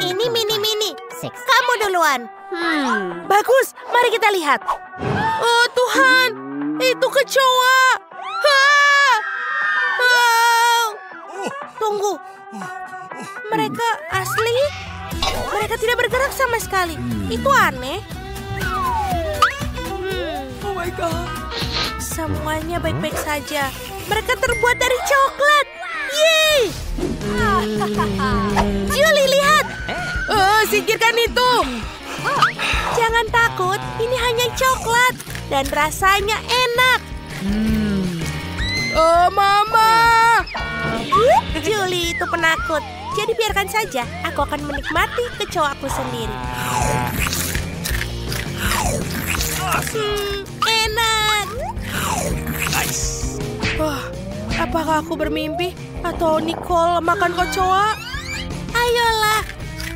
Ini mini-mini. Kamu duluan. Bagus, mari kita lihat. Oh Tuhan, itu kecoa. Tunggu, mereka asli? Mereka tidak bergerak sama sekali. Itu aneh. Oh my God. Semuanya baik-baik saja. Mereka terbuat dari coklat. Yeay! Julie, lihat. Singkirkan itu. Jangan takut, ini hanya coklat. Dan rasanya enak. Oh, Mama. Julie itu penakut. Jadi biarkan saja, aku akan menikmati kecoaku sendiri. Enak. Nice. Apakah aku bermimpi? Atau Nicole makan kecoa? Ayolah,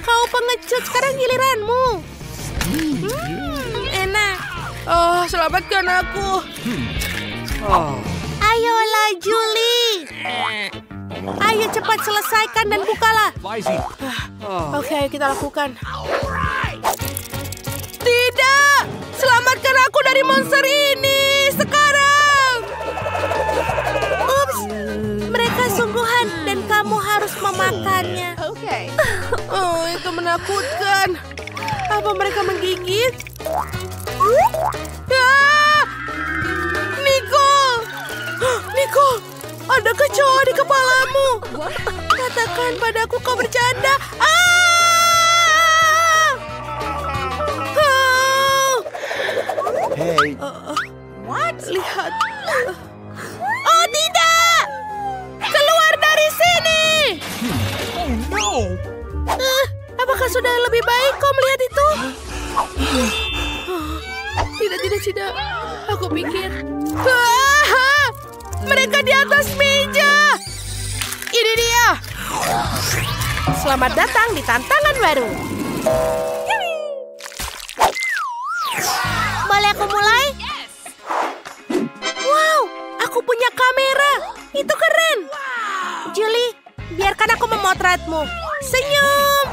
kau pengecut, sekarang giliranmu. Enak. Oh, selamatkan aku. Ayolah, Julie. Ayo cepat selesaikan dan bukalah. Oke, kita lakukan. Tidak! Selamatkan aku dari monster ini! Sekarang! Ups! Mereka sungguhan dan kamu harus memakannya. Oh, itu menakutkan. Apa mereka menggigit? Nicole! Nicole! Ada kecoa di kepalamu. Katakan padaku kau bercanda. Hey. What? Lihat. Oh tidak! Keluar dari sini! Oh no. Apakah sudah lebih baik kau melihat itu? Tidak. Aku pikir. Mereka di atas meja. Ini dia. Selamat datang di tantangan baru. Boleh aku mulai? Wow, aku punya kamera. Itu keren. Julie, biarkan aku memotretmu. Senyum.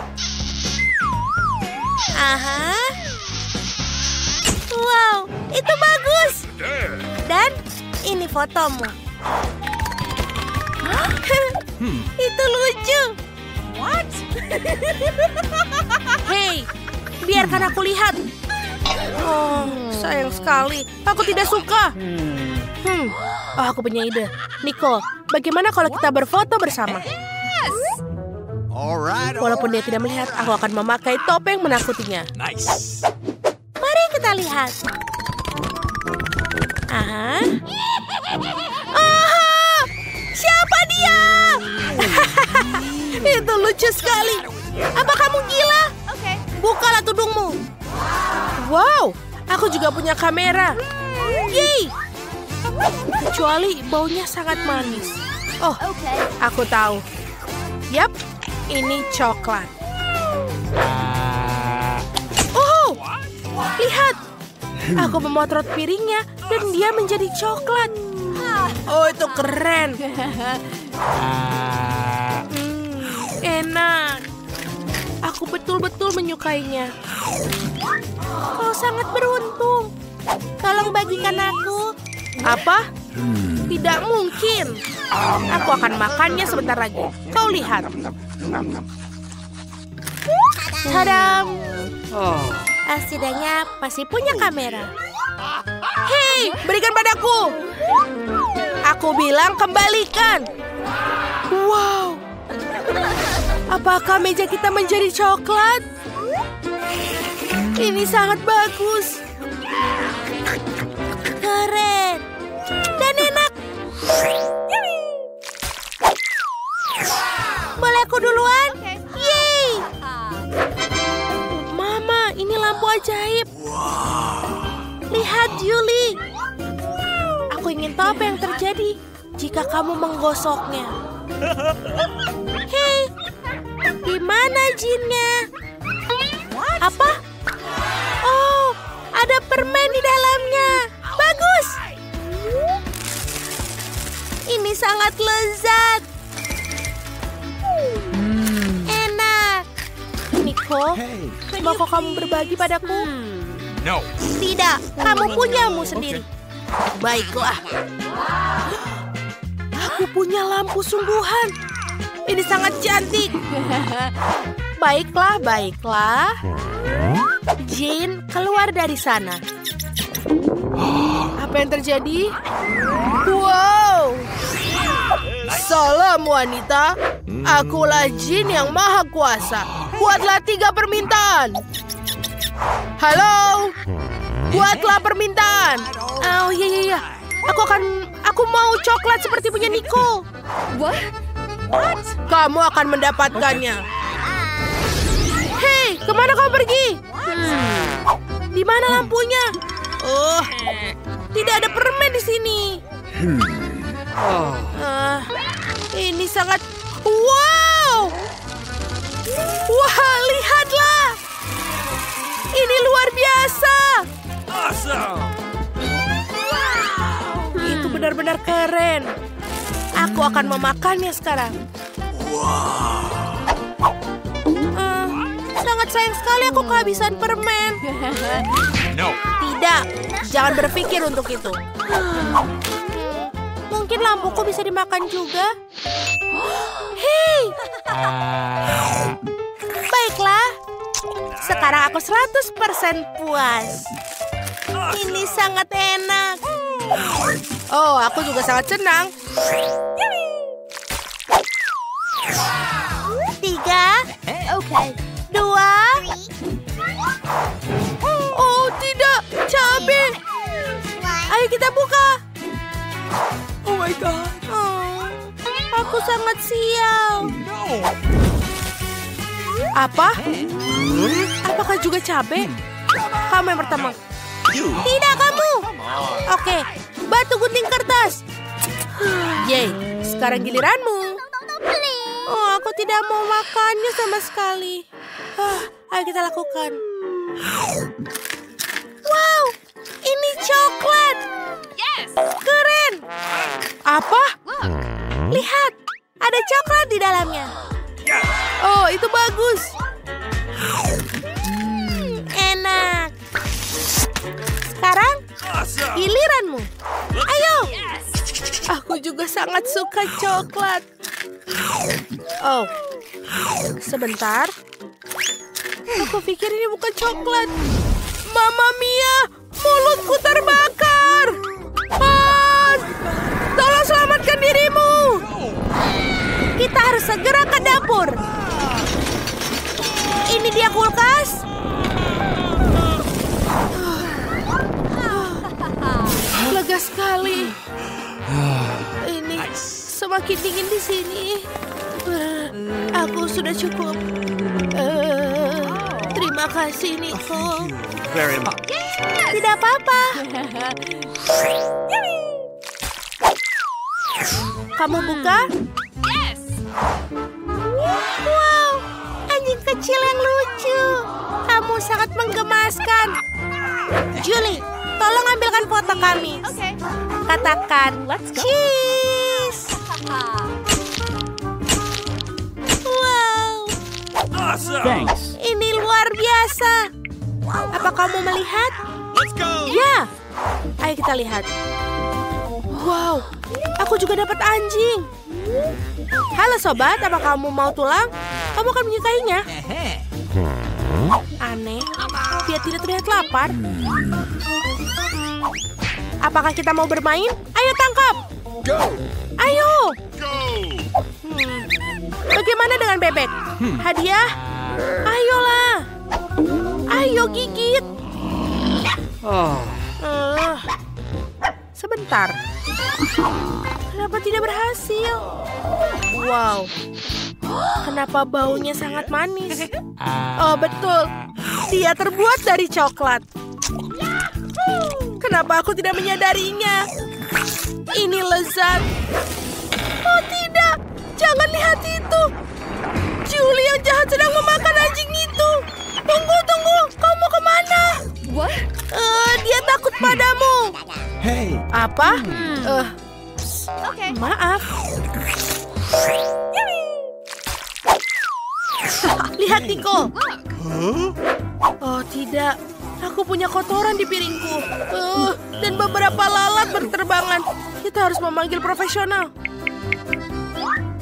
Aha. Wow, itu bagus. Dan ini fotomu. Itu lucu. What? Hei, biarkan aku lihat. Oh, sayang sekali. Aku tidak suka. Oh, aku punya ide. Nicole, bagaimana kalau kita berfoto bersama? Alright. Walaupun dia tidak melihat, aku akan memakai topeng menakutinya. Nice. Mari kita lihat. Aha. Siapa dia? Itu lucu sekali. Apa kamu gila? Bukalah tudungmu. Wow, aku juga punya kamera. Yeay. Kecuali baunya sangat manis. Oh, aku tahu. Yap, ini coklat. Oh, lihat. Aku memotret piringnya dan dia menjadi coklat. Oh, itu keren. Enak. Aku betul-betul menyukainya. Kau sangat beruntung. Tolong bagikan aku. Apa? Tidak mungkin. Aku akan makannya sebentar lagi. Kau lihat. Tadam. Setidaknya pasti punya kamera. Hei, berikan padaku. Aku bilang kembalikan. Wow. Apakah meja kita menjadi coklat? Ini sangat bagus. Keren. Dan enak. Boleh aku duluan? Yeay. Mama, ini lampu ajaib. Lihat, Julie. Aku ingin tahu apa yang terjadi jika kamu menggosoknya. Hei, di mana jinnya? Apa? Oh, ada permen di dalamnya. Bagus. Ini sangat lezat. Enak. Niko. Maukah kamu berbagi padaku? No. Tidak, kamu punyamu sendiri. Baiklah. Aku punya lampu sungguhan. Ini sangat cantik. Baiklah, baiklah. Jane, keluar dari sana. Apa yang terjadi? Wow. Salam wanita. Akulah Jin yang maha kuasa. Buatlah 3 permintaan. Halo. Buatlah permintaan. Oh iya. Aku mau coklat seperti punya Niko. What? Kamu akan mendapatkannya. Hei, kemana kau pergi? Di mana lampunya? Oh, tidak ada permen di sini. Ini sangat... Wow! Wah, lihatlah! Ini luar biasa! Awesome. Itu benar-benar keren. Aku akan memakannya sekarang. Sangat sayang sekali aku kehabisan permen. No. Tidak, jangan berpikir untuk itu. Mungkin lampuku bisa dimakan juga. Hei! Baiklah. Sekarang aku 100% puas. Ini sangat enak. Oh, aku juga sangat senang. 3, Okay. 2. Oh, tidak. Cabai. Ayo kita buka. Oh my God. Oh, aku sangat sial. No. Apa? Apakah juga cabai? Kamu yang pertama. Tidak, kamu. Oke, batu gunting kertas. Yeay, sekarang giliranmu. Oh, aku tidak mau makannya sama sekali. Ayo kita lakukan. Wow, ini coklat. Keren. Apa? Lihat, ada coklat di dalamnya. Oh, itu bagus. Enak. Sekarang Awesome. giliranmu. Ayo. Aku juga sangat suka coklat. Oh, sebentar. Aku pikir ini bukan coklat. Mamma mia, mulutku terbakar. Tolong selamatkan dirimu. Kita harus segera ke dapur. Ini dia kulkas. Lega sekali. Ini semakin dingin di sini. Aku sudah cukup. Terima kasih, Niko. Very much. Tidak apa-apa. Kamu buka? Wow, anjing kecil yang lucu. Kamu sangat menggemaskan. Julie, tolong ambilkan foto kami. Okay. Katakan, Let's go. cheese. Wow, Awesome. Thanks. ini luar biasa. Apa kamu melihat? Let's go. Ya, ayo kita lihat. Wow, aku juga dapat anjing. Halo sobat, apa kamu mau tulang? Kamu akan menyukainya. Aneh, dia tidak terlihat lapar. Apakah kita mau bermain? Ayo tangkap. Go. Ayo. Go. Bagaimana dengan bebek? Hadiah? Ayolah. Ayo gigit. Sebentar. Kenapa tidak berhasil? Wow. Kenapa baunya sangat manis? Oh betul. Dia terbuat dari coklat. Kenapa aku tidak menyadarinya? Ini lezat. Oh tidak. Jangan lihat itu. Julie yang jahat sedang memakan anjing itu. Tunggu. Kau mau kemana? What? Dia takut padamu. Hey. Apa? Okay. Lihat, Nico. Oh, tidak. Aku punya kotoran di piringku. Dan beberapa lalat berterbangan. Kita harus memanggil profesional.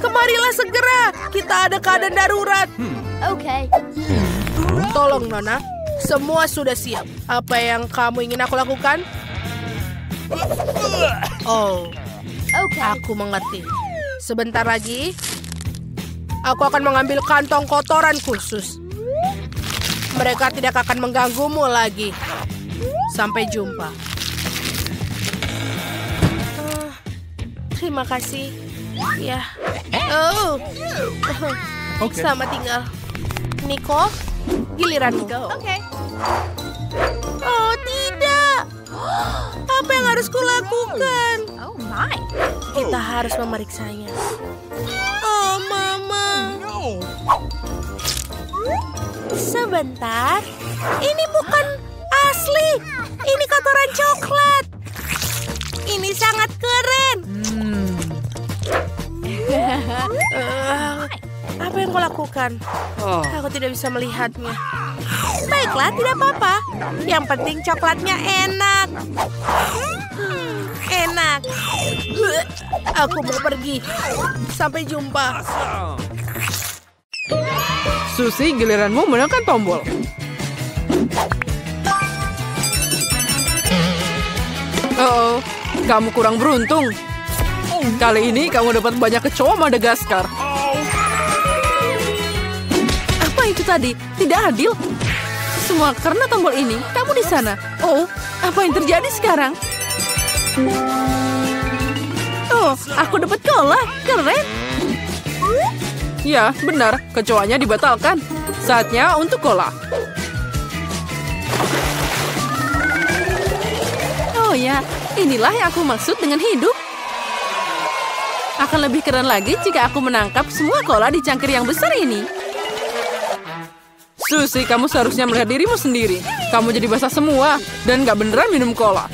Kemarilah segera. Kita ada keadaan darurat. Okay. Tolong, Nona. Semua sudah siap. Apa yang kamu ingin aku lakukan? Oh, Okay. aku mengerti. Sebentar lagi, aku akan mengambil kantong kotoran khusus. Mereka tidak akan mengganggumu lagi. Sampai jumpa. Terima kasih. Ya. Oh. Okay. Selamat tinggal. Nico, giliranmu. Okay. Oh, tidak. Apa yang harus kulakukan? Oh my. Kita harus memeriksanya. Oh, Mama. Sebentar. Ini bukan asli. Ini kotoran coklat. Ini sangat keren. Apa yang kau lakukan? Aku tidak bisa melihatnya. Baiklah, tidak apa-apa. Yang penting coklatnya enak. Enak. Aku mau pergi. Sampai jumpa. Susi, giliranmu menekan tombol. Oh, kamu kurang beruntung. Kali ini kamu dapat banyak kecoa Madagaskar. Apa itu tadi? Tidak adil. Semua karena tombol ini. Kamu di sana. Oh, apa yang terjadi sekarang? Oh, aku dapat cola. Keren. Ya, benar. Kecoanya dibatalkan. Saatnya untuk cola. Oh ya, inilah yang aku maksud dengan hidup. Akan lebih keren lagi jika aku menangkap semua cola di cangkir yang besar ini. Susi, kamu seharusnya melihat dirimu sendiri. Kamu jadi basah semua dan gak beneran minum cola.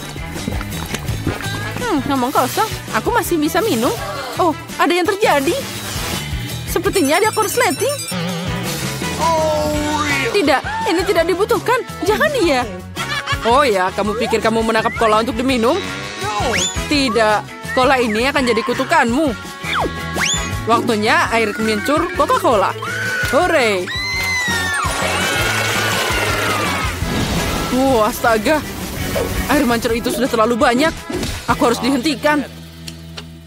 Ngomong kosong, aku masih bisa minum. Oh, ada yang terjadi. Sepertinya ada korsleting. Tidak, ini tidak dibutuhkan. Jangan dia. Oh ya, kamu pikir kamu menangkap cola untuk diminum? Tidak, cola ini akan jadi kutukanmu. Waktunya air kemencur Coca-Cola. Hore! Astaga. Air mancur itu sudah terlalu banyak. Aku harus dihentikan.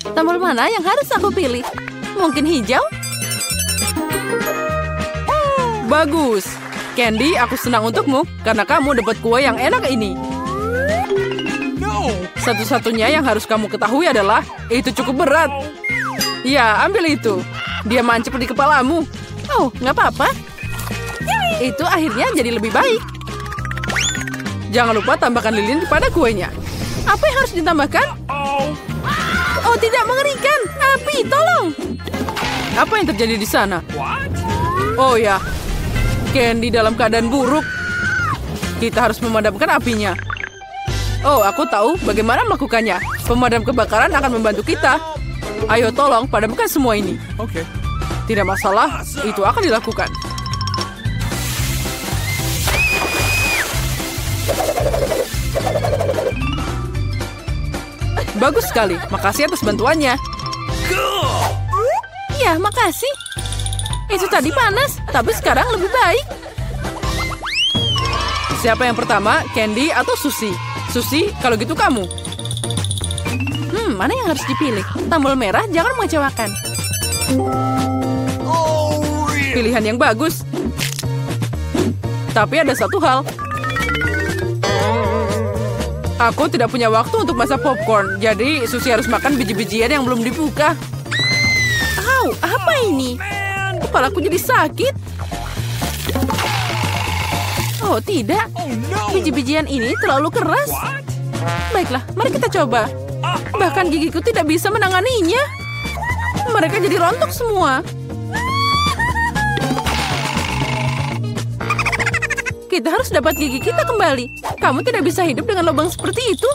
Tombol mana yang harus aku pilih? Mungkin hijau? Bagus. Candy, aku senang untukmu karena kamu dapat kue yang enak ini. Satu-satunya yang harus kamu ketahui adalah itu cukup berat. Ya, ambil itu. Dia mancep di kepalamu. Oh, nggak apa-apa. Itu akhirnya jadi lebih baik. Jangan lupa tambahkan lilin pada kuenya. Apa yang harus ditambahkan? Oh, tidak, mengerikan. Api, tolong. Apa yang terjadi di sana? Oh ya, Candy dalam keadaan buruk. Kita harus memadamkan apinya. Oh, aku tahu bagaimana melakukannya. Pemadam kebakaran akan membantu kita. Ayo tolong padamkan semua ini. Okay. Tidak masalah, itu akan dilakukan. Bagus sekali, makasih atas bantuannya. Ya, makasih. Itu tadi panas, tapi sekarang lebih baik. Siapa yang pertama, Candy atau Susi? Susi, kalau gitu kamu. Mana yang harus dipilih? Tombol merah jangan mengecewakan. Pilihan yang bagus. Tapi ada satu hal. Aku tidak punya waktu untuk masak popcorn, jadi Susi harus makan biji-bijian yang belum dibuka. Au, apa ini? Kepalaku jadi sakit. Oh, tidak. Biji-bijian ini terlalu keras. Baiklah, mari kita coba. Bahkan gigiku tidak bisa menanganinya. Mereka jadi rontok semua. Kita harus dapat gigi kita kembali. Kamu tidak bisa hidup dengan lubang seperti itu.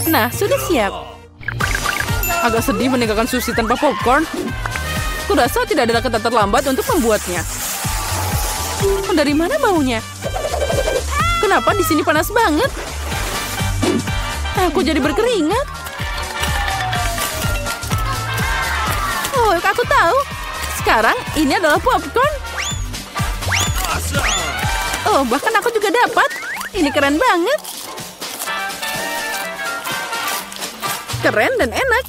Nah, sudah siap. Agak sedih meninggalkan sushi tanpa popcorn. Kurasa tidak ada kata terlambat untuk membuatnya. Dari mana baunya? Kenapa di sini panas banget? Aku jadi berkeringat. Oh, aku tahu. Sekarang ini adalah popcorn. Oh, bahkan aku juga dapat. Ini keren banget. Keren dan enak.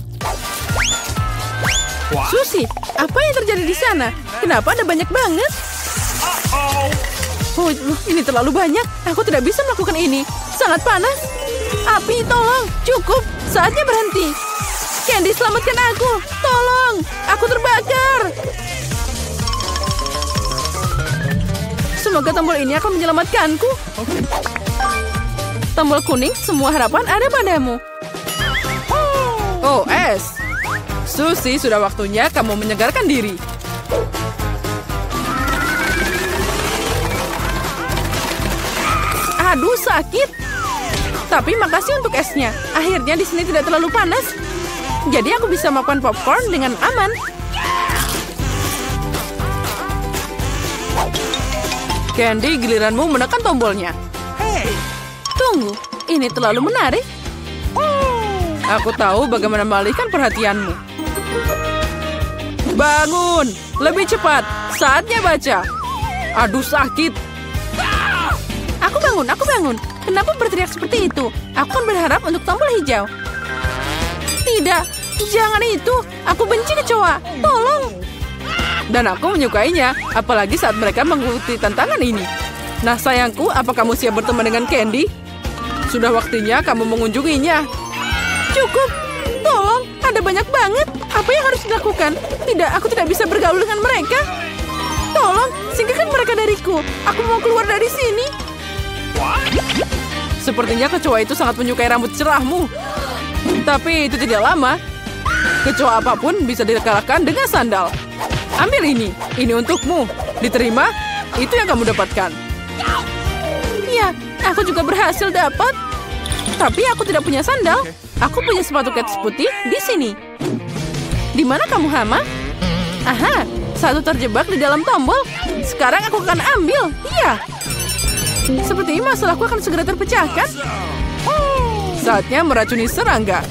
Sushi, apa yang terjadi di sana? Kenapa ada banyak banget? Oh, ini terlalu banyak. Aku tidak bisa melakukan ini. Sangat panas. Api, tolong. Cukup. Saatnya berhenti. Candy, selamatkan aku. Tolong. Aku terbakar. Semoga tombol ini akan menyelamatkanku. Tombol kuning, semua harapan ada padamu. Oh, es. Sushi, sudah waktunya kamu menyegarkan diri. Aduh, sakit. Tapi makasih untuk esnya. Akhirnya di sini tidak terlalu panas. Jadi aku bisa makan popcorn dengan aman. Candy, giliranmu menekan tombolnya. Tunggu, ini terlalu menarik. Aku tahu bagaimana mengalihkan perhatianmu. Bangun, lebih cepat. Saatnya baca. Aduh, sakit. Aku bangun. Kenapa berteriak seperti itu? Aku kan berharap untuk tombol hijau. Tidak, jangan itu. Aku benci kecoa. Tolong. Dan aku menyukainya, apalagi saat mereka mengikuti tantangan ini. Nah, sayangku, apa kamu siap berteman dengan Candy? Sudah waktunya kamu mengunjunginya. Cukup. Tolong, ada banyak banget. Apa yang harus dilakukan? Tidak, aku tidak bisa bergaul dengan mereka. Tolong, singkirkan mereka dariku. Aku mau keluar dari sini. Sepertinya kecoa itu sangat menyukai rambut cerahmu. Tapi itu tidak lama. Kecoa apapun bisa dikalahkan dengan sandal. Ambil ini untukmu. Diterima, itu yang kamu dapatkan. Ya, aku juga berhasil dapat. Tapi aku tidak punya sandal. Aku punya sepatu kets putih di sini. Di mana kamu, Hama? Aha, satu terjebak di dalam tombol. Sekarang aku akan ambil. Iya. Sepertinya masalahku akan segera terpecahkan. Saatnya meracuni serangga.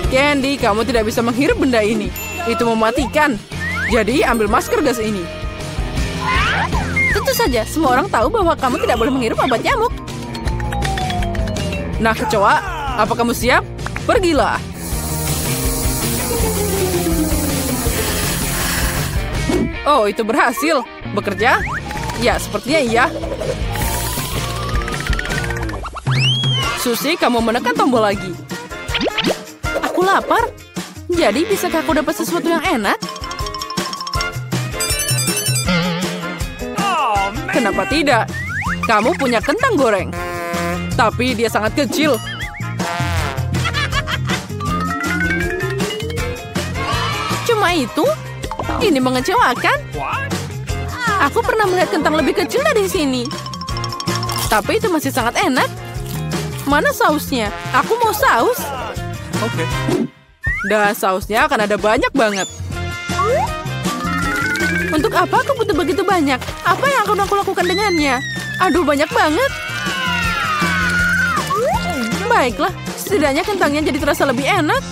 Candy, kamu tidak bisa menghirup benda ini. Itu mematikan. Jadi ambil masker gas ini. Tentu saja, semua orang tahu bahwa kamu tidak boleh menghirup obat nyamuk. Nah, kecoa, apa kamu siap? Pergilah. Oh, itu berhasil. Bekerja? Ya, sepertinya iya. Sushi, kamu menekan tombol lagi. Aku lapar. Jadi, bisakah aku dapat sesuatu yang enak? Kenapa tidak? Kamu punya kentang goreng. Tapi dia sangat kecil. Cuma itu? Ini mengecewakan. Aku pernah melihat kentang lebih kecil dari sini. Tapi itu masih sangat enak. Mana sausnya? Aku mau saus. Oke. Dan sausnya akan ada banyak banget. Untuk apa aku butuh begitu banyak? Apa yang akan aku lakukan dengannya? Aduh, banyak banget. Baiklah, setidaknya kentangnya jadi terasa lebih enak.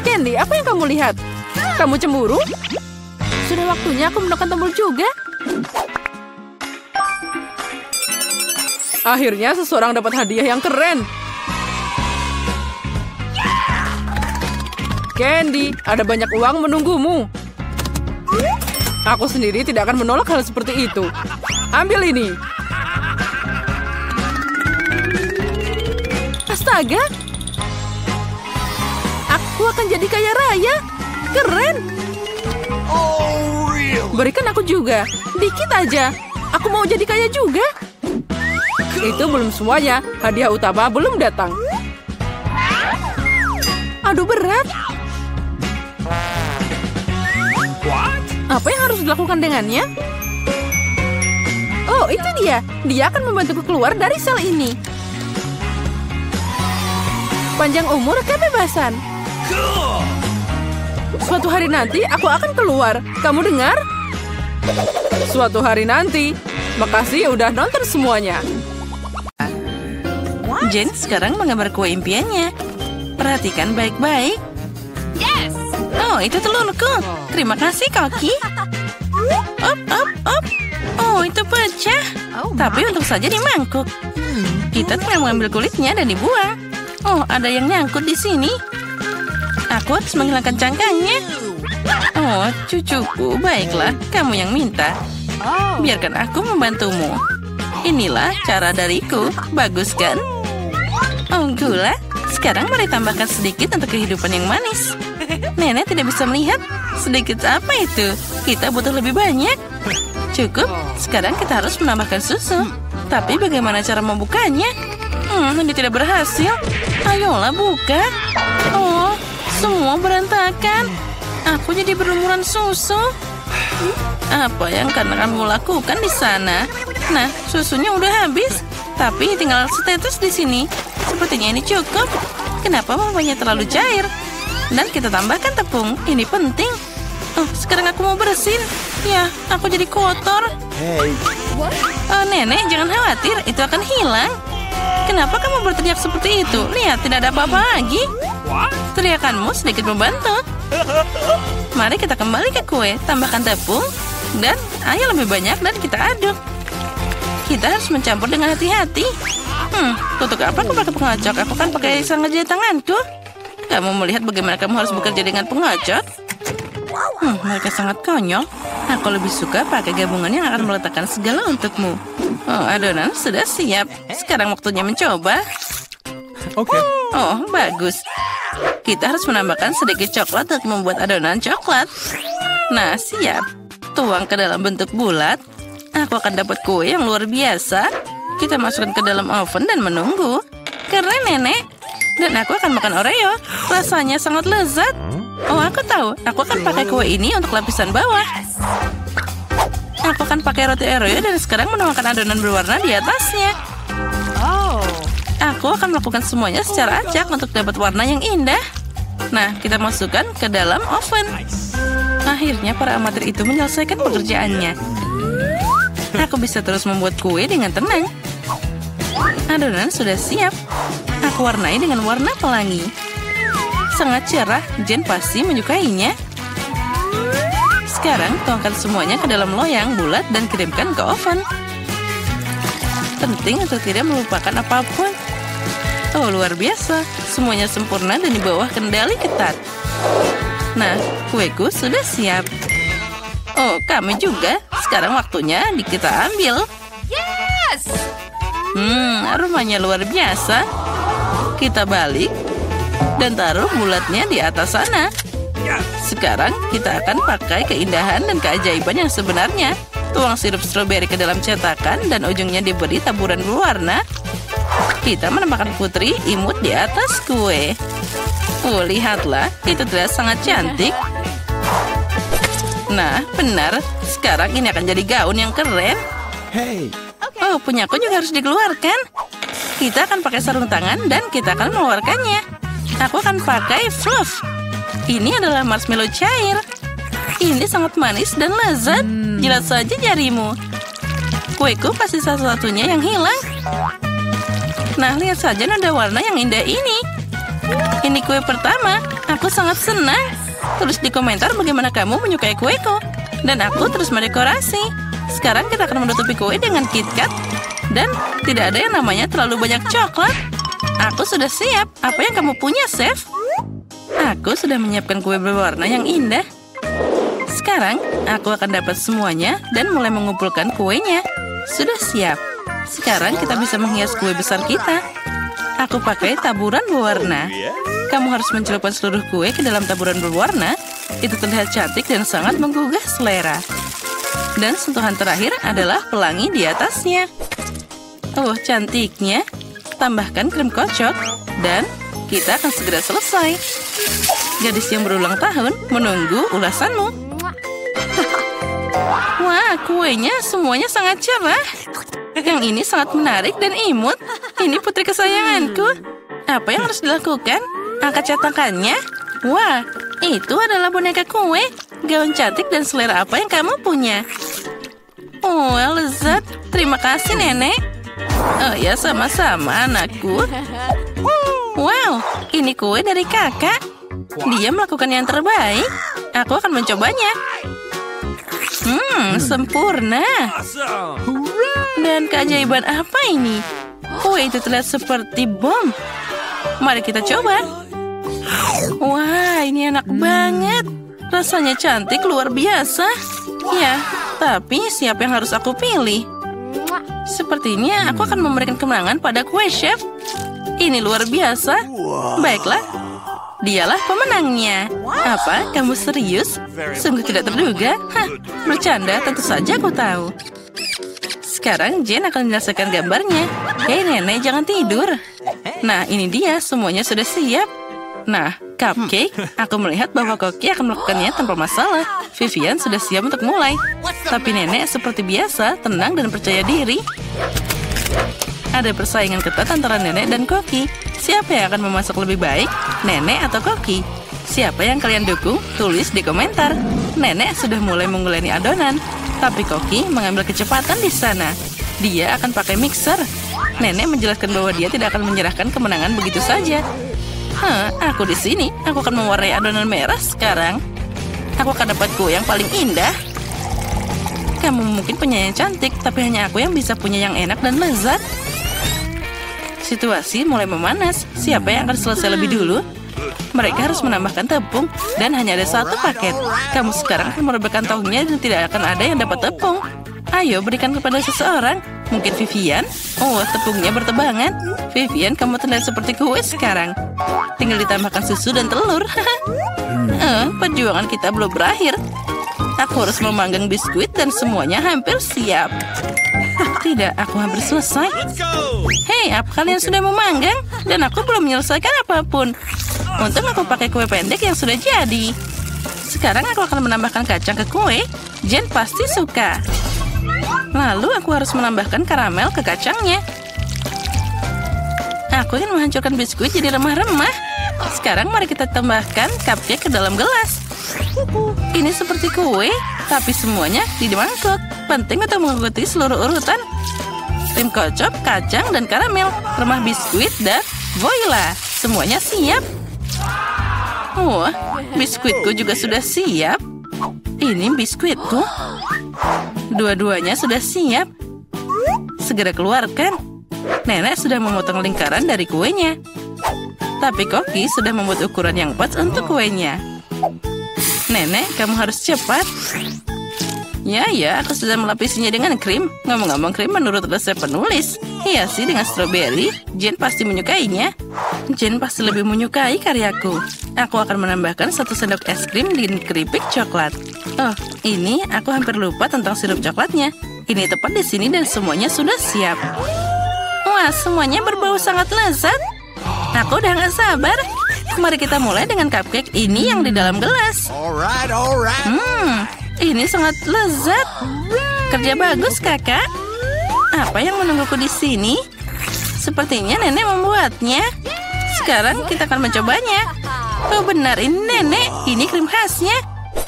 Candy, apa yang kamu lihat? Kamu cemburu? Sudah waktunya aku menekan tombol juga. Akhirnya seseorang dapat hadiah yang keren. Candy, ada banyak uang menunggumu. Aku sendiri tidak akan menolak hal seperti itu. Ambil ini. Astaga. Aku akan jadi kaya raya. Keren. Berikan aku juga. Dikit aja. Aku mau jadi kaya juga. Itu belum semuanya. Hadiah utama belum datang. Aduh, berat. Apa yang harus dilakukan dengannya? Oh, itu dia. Dia akan membantuku keluar dari sel ini. Panjang umur kebebasan. Suatu hari nanti aku akan keluar. Kamu dengar? Suatu hari nanti. Makasih udah nonton semuanya. Jen sekarang menggambar kue impiannya. Perhatikan baik-baik. Yes. Oh, itu telurku. Terima kasih, Koki. Op. Oh, itu pecah. Tapi untung saja di mangkuk. Kita tinggal mengambil kulitnya dan dibuang. Oh, ada yang nyangkut di sini. Aku harus menghilangkan cangkangnya. Oh, cucuku, baiklah. Kamu yang minta. Biarkan aku membantumu. Inilah cara dariku. Bagus kan? Oh, gula. Sekarang mari tambahkan sedikit untuk kehidupan yang manis. Nenek tidak bisa melihat. Sedikit apa itu? Kita butuh lebih banyak. Cukup. Sekarang kita harus menambahkan susu. Tapi bagaimana cara membukanya? Ini tidak berhasil. Ayolah buka. Oh, semua berantakan. Aku jadi berlumuran susu. Apa yang kamu lakukan di sana? Nah, susunya udah habis. Tapi tinggal setetes di sini. Sepertinya ini cukup. Kenapa mamanya terlalu cair? Dan kita tambahkan tepung. Ini penting. Oh, sekarang aku mau bersin. Ya, aku jadi kotor. Oh, nenek, jangan khawatir. Itu akan hilang. Kenapa kamu berteriak seperti itu? Lihat, tidak ada apa-apa lagi. Teriakanmu sedikit membantu. Mari kita kembali ke kue. Tambahkan tepung. Dan air lebih banyak dan kita aduk. Kita harus mencampur dengan hati-hati. Untuk apa aku pakai pengocok? Aku kan pakai sang jari tanganku. Kamu melihat bagaimana kamu harus bekerja dengan pengocok? Mereka sangat konyol. Aku lebih suka pakai gabungan yang akan meletakkan segala untukmu. Oh, adonan sudah siap. Sekarang waktunya mencoba. Oke. Oh, bagus. Kita harus menambahkan sedikit coklat untuk membuat adonan coklat. Nah, siap. Tuang ke dalam bentuk bulat. Aku akan dapat kue yang luar biasa. Kita masukkan ke dalam oven dan menunggu. Keren, nenek. Dan aku akan makan Oreo. Rasanya sangat lezat. Oh, aku tahu. Aku akan pakai kue ini untuk lapisan bawah. Aku akan pakai roti Oreo dan sekarang menuangkan adonan berwarna di atasnya. Aku akan melakukan semuanya secara acak untuk dapat warna yang indah. Nah, kita masukkan ke dalam oven. Akhirnya para amatir itu menyelesaikan pekerjaannya. Aku bisa terus membuat kue dengan tenang. Adonan sudah siap. Aku warnai dengan warna pelangi. Sangat cerah, Jen pasti menyukainya. Sekarang tuangkan semuanya ke dalam loyang bulat dan kirimkan ke oven. Penting untuk tidak melupakan apapun. Oh, luar biasa. Semuanya sempurna dan di bawah kendali ketat. Nah, kueku sudah siap. Oh, kami juga. Sekarang waktunya kita ambil. Yes. Aromanya luar biasa. Kita balik dan taruh bulatnya di atas sana. Sekarang kita akan pakai keindahan dan keajaiban yang sebenarnya. Tuang sirup stroberi ke dalam cetakan dan ujungnya diberi taburan berwarna. Kita menambahkan putri imut di atas kue. Oh, lihatlah. Itu terlihat sangat cantik. Nah, benar. Sekarang ini akan jadi gaun yang keren. Oh, punyaku juga harus dikeluarkan. Kita akan pakai sarung tangan dan kita akan mengeluarkannya. Aku akan pakai fluff. Ini adalah marshmallow cair. Ini sangat manis dan lezat. Jilat saja jarimu. Kueku pasti satu-satunya yang hilang. Nah, lihat saja nada warna yang indah ini. Ini kue pertama. Aku sangat senang. Tulis di komentar bagaimana kamu menyukai kueku. Dan aku terus mendekorasi. Sekarang kita akan menutupi kue dengan KitKat. Dan tidak ada yang namanya terlalu banyak coklat. Aku sudah siap. Apa yang kamu punya, Chef? Aku sudah menyiapkan kue berwarna yang indah. Sekarang, aku akan dapat semuanya dan mulai mengumpulkan kuenya. Sudah siap. Sekarang kita bisa menghias kue besar kita. Aku pakai taburan berwarna. Kamu harus mencelupkan seluruh kue ke dalam taburan berwarna. Itu terlihat cantik dan sangat menggugah selera. Dan sentuhan terakhir adalah pelangi di atasnya. Oh, cantiknya. Tambahkan krim kocok. Dan kita akan segera selesai. Gadis yang berulang tahun menunggu ulasanmu. Wah, kuenya semuanya sangat cerah. Yang ini sangat menarik dan imut. Ini putri kesayanganku. Apa yang harus dilakukan? Angkat cetakannya. Wah, itu adalah boneka kue. Gaun cantik dan selera apa yang kamu punya? Oh, lezat. Terima kasih, Nenek. Oh ya, sama-sama, anakku. Wow, ini kue dari kakak. Dia melakukan yang terbaik. Aku akan mencobanya. Sempurna. Dan keajaiban apa ini? Kue itu terlihat seperti bom. Mari kita coba. Wah, ini enak banget. Rasanya cantik luar biasa. Ya, tapi siapa yang harus aku pilih? Sepertinya aku akan memberikan kemenangan pada kue chef. Ini luar biasa. Baiklah, dialah pemenangnya. Apa? Kamu serius? Sungguh tidak terduga. Bercanda, tentu saja aku tahu. Sekarang Jen akan menyelesaikan gambarnya. Hei Nenek, jangan tidur. Nah, ini dia, semuanya sudah siap. Nah, Cupcake, aku melihat bahwa Koki akan melakukannya tanpa masalah. Vivian sudah siap untuk mulai. Tapi Nenek seperti biasa, tenang dan percaya diri. Ada persaingan ketat antara Nenek dan Koki. Siapa yang akan memasak lebih baik, Nenek atau Koki? Siapa yang kalian dukung? Tulis di komentar. Nenek sudah mulai mengguleni adonan. Tapi Koki mengambil kecepatan di sana. Dia akan pakai mixer. Nenek menjelaskan bahwa dia tidak akan menyerahkan kemenangan begitu saja. Aku di sini. Aku akan mewarnai adonan merah sekarang. Aku akan dapat kue yang paling indah. Kamu mungkin punya yang cantik, tapi hanya aku yang bisa punya yang enak dan lezat. Situasi mulai memanas. Siapa yang akan selesai lebih dulu? Mereka harus menambahkan tepung dan hanya ada satu paket. Kamu sekarang akan merebahkan tahunya dan tidak akan ada yang dapat tepung. Ayo berikan kepada seseorang. Mungkin Vivian? Oh, tepungnya bertebangan. Vivian, kamu terlihat seperti kue sekarang. Tinggal ditambahkan susu dan telur. Perjuangan kita belum berakhir. Aku harus memanggang biskuit dan semuanya hampir siap. Tidak, aku hampir selesai. Hei, apa kalian sudah memanggang? Dan aku belum menyelesaikan apapun. Untung aku pakai kue pendek yang sudah jadi. Sekarang aku akan menambahkan kacang ke kue. Jen pasti suka. Lalu aku harus menambahkan karamel ke kacangnya. Aku ingin menghancurkan biskuit jadi remah-remah. Sekarang mari kita tambahkan cupcake ke dalam gelas. Ini seperti kue, tapi semuanya di mangkok. Penting untuk mengikuti seluruh urutan. Krim kocok, kacang, dan karamel. Remah biskuit, dan voila. Semuanya siap. Wah, biskuitku juga sudah siap. Ini biskuitku. Dua-duanya sudah siap. Segera keluarkan. Nenek sudah memotong lingkaran dari kuenya. Tapi Koki sudah membuat ukuran yang pas untuk kuenya. Nenek, kamu harus cepat. Ya, aku sudah melapisinya dengan krim. Ngomong-ngomong krim menurut resep penulis. Hiasi dengan stroberi. Jen pasti menyukainya. Jen pasti lebih menyukai karyaku. Aku akan menambahkan 1 sendok es krim di keripik coklat. Oh, ini aku hampir lupa tentang sirup coklatnya. Ini tepat di sini dan semuanya sudah siap. Wah, semuanya berbau sangat lezat. Aku udah gak sabar. Mari kita mulai dengan cupcake ini yang di dalam gelas. Ini sangat lezat. Kerja bagus, kakak. Apa yang menungguku di sini? Sepertinya nenek membuatnya. Sekarang kita akan mencobanya. Oh benar, ini nenek. Ini krim khasnya.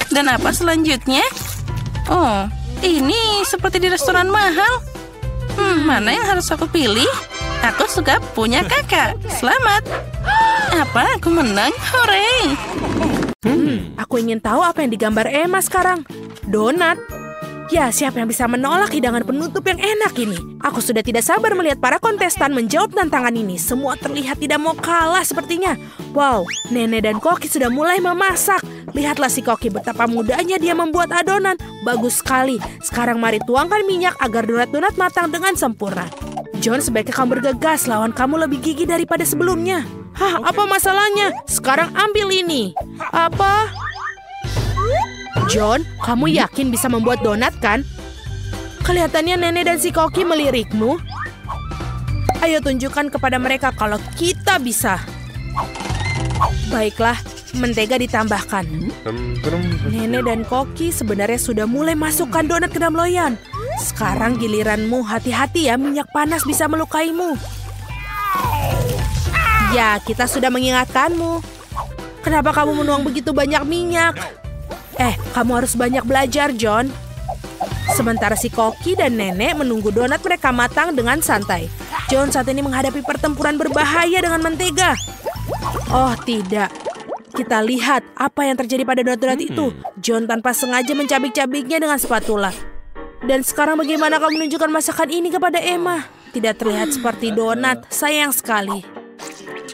Dan apa selanjutnya? Oh, ini seperti di restoran mahal. Mana yang harus aku pilih? Aku suka punya kakak. Selamat. Apa? Aku menang. Hore. Aku ingin tahu apa yang digambar Emma sekarang. Donat. Ya, siapa yang bisa menolak hidangan penutup yang enak ini? Aku sudah tidak sabar melihat para kontestan menjawab tantangan ini. Semua terlihat tidak mau kalah sepertinya. Wow, Nenek dan Koki sudah mulai memasak. Lihatlah si Koki, betapa mudahnya dia membuat adonan. Bagus sekali. Sekarang mari tuangkan minyak agar donat-donat matang dengan sempurna. John, sebaiknya kamu bergegas. Lawan kamu lebih gigih daripada sebelumnya. Apa masalahnya? Sekarang ambil ini. Apa? John, kamu yakin bisa membuat donat kan? Kelihatannya Nenek dan si Koki melirikmu. Ayo tunjukkan kepada mereka kalau kita bisa. Baiklah, mentega ditambahkan. Nenek dan Koki sebenarnya sudah mulai masukkan donat ke dalam loyang. Sekarang giliranmu, hati-hati ya, minyak panas bisa melukaimu. Ya, kita sudah mengingatkanmu. Kenapa kamu menuang begitu banyak minyak? Kamu harus banyak belajar, John. Sementara si Koki dan Nenek menunggu donat mereka matang dengan santai. John saat ini menghadapi pertempuran berbahaya dengan mentega. Oh tidak. Kita lihat apa yang terjadi pada donat-donat itu. John tanpa sengaja mencabik-cabiknya dengan spatula. Dan sekarang bagaimana kamu menunjukkan masakan ini kepada Emma? Tidak terlihat seperti donat, sayang sekali.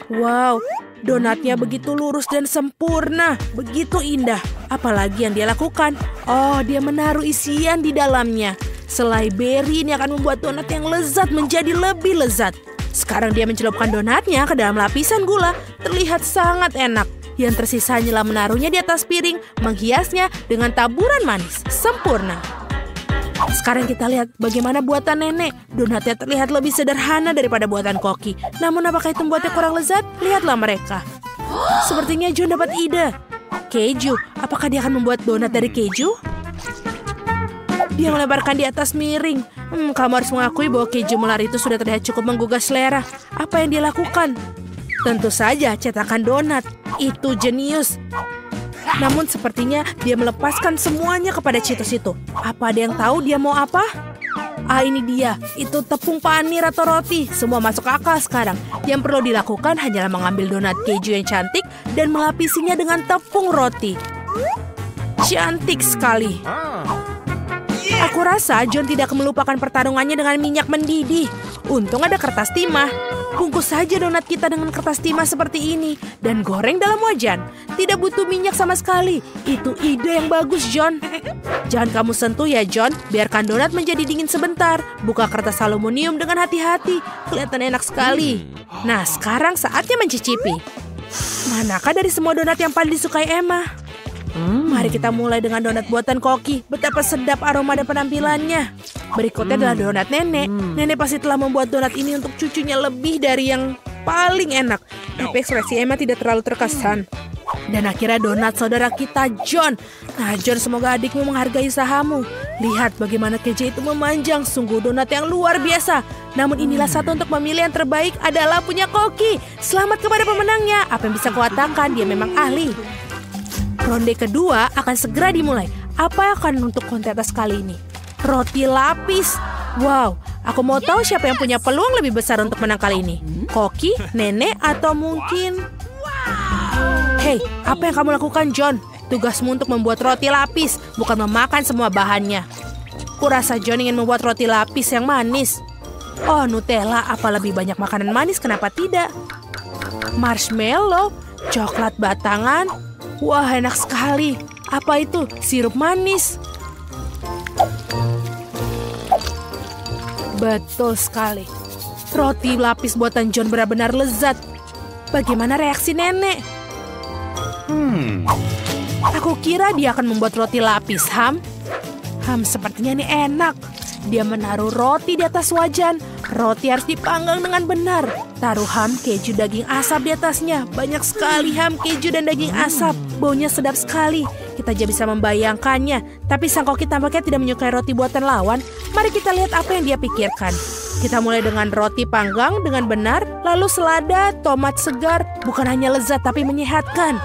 Wow, donatnya begitu lurus dan sempurna, begitu indah. Apalagi yang dia lakukan? Oh, dia menaruh isian di dalamnya. Selai beri ini akan membuat donat yang lezat menjadi lebih lezat. Sekarang dia mencelupkan donatnya ke dalam lapisan gula. Terlihat sangat enak. Yang tersisa hanyalah menaruhnya di atas piring, menghiasnya dengan taburan manis. Sempurna. Sekarang kita lihat bagaimana buatan Nenek. Donatnya terlihat lebih sederhana daripada buatan Koki. Namun apakah itu membuatnya kurang lezat? Lihatlah mereka. Sepertinya John dapat ide. Keju. Apakah dia akan membuat donat dari keju? Dia melebarkan di atas miring. Kamu harus mengakui bahwa keju melar itu sudah terlihat cukup menggugah selera. Apa yang dia lakukan? Tentu saja cetakan donat. Itu jenius. Namun sepertinya dia melepaskan semuanya kepada Cheetos itu. Apa ada yang tahu dia mau apa? Ini dia. Itu tepung panir atau roti. Semua masuk akal sekarang. Yang perlu dilakukan hanyalah mengambil donat keju yang cantik dan melapisinya dengan tepung roti. Cantik sekali. Aku rasa John tidak melupakan pertarungannya dengan minyak mendidih. Untung ada kertas timah. Bungkus saja donat kita dengan kertas timah seperti ini dan goreng dalam wajan. Tidak butuh minyak sama sekali. Itu ide yang bagus, John. Jangan kamu sentuh ya, John. Biarkan donat menjadi dingin sebentar. Buka kertas aluminium dengan hati-hati. Kelihatan enak sekali. Nah, sekarang saatnya mencicipi. Manakah dari semua donat yang paling disukai Emma? Mari kita mulai dengan donat buatan Koki. Betapa sedap aroma dan penampilannya. Berikutnya adalah donat Nenek. Nenek pasti telah membuat donat ini untuk cucunya lebih dari yang paling enak. Tapi ekspresi Emma tidak terlalu terkesan. Dan akhirnya donat saudara kita, John. Nah, John, semoga adikmu menghargai usahamu. Lihat bagaimana keju itu memanjang. Sungguh donat yang luar biasa. Namun inilah satu untuk memilih yang terbaik adalah punya Koki. Selamat kepada pemenangnya. Apa yang bisa kukatakan, dia memang ahli. Ronde kedua akan segera dimulai. Apa yang akan untuk kontes kali ini? Roti lapis. Wow, aku mau tahu siapa yang punya peluang lebih besar untuk menang kali ini. Koki, Nenek, atau mungkin... Hei, apa yang kamu lakukan, John? Tugasmu untuk membuat roti lapis, bukan memakan semua bahannya. Kurasa John ingin membuat roti lapis yang manis. Oh, Nutella, apa lebih banyak makanan manis, kenapa tidak? Marshmallow, coklat batangan. Wah, enak sekali. Apa itu? Sirup manis. Betul sekali. Roti lapis buatan John benar-benar lezat. Bagaimana reaksi Nenek? Aku kira dia akan membuat roti lapis, sepertinya ini enak. Dia menaruh roti di atas wajan. Roti harus dipanggang dengan benar. Taruh ham, keju, daging asap di atasnya. Banyak sekali ham, keju, dan daging asap. Baunya sedap sekali. Kita aja bisa membayangkannya. Tapi sang Koki tampaknya tidak menyukai roti buatan lawan. Mari kita lihat apa yang dia pikirkan. Kita mulai dengan roti panggang dengan benar. Lalu selada, tomat segar. Bukan hanya lezat tapi menyehatkan.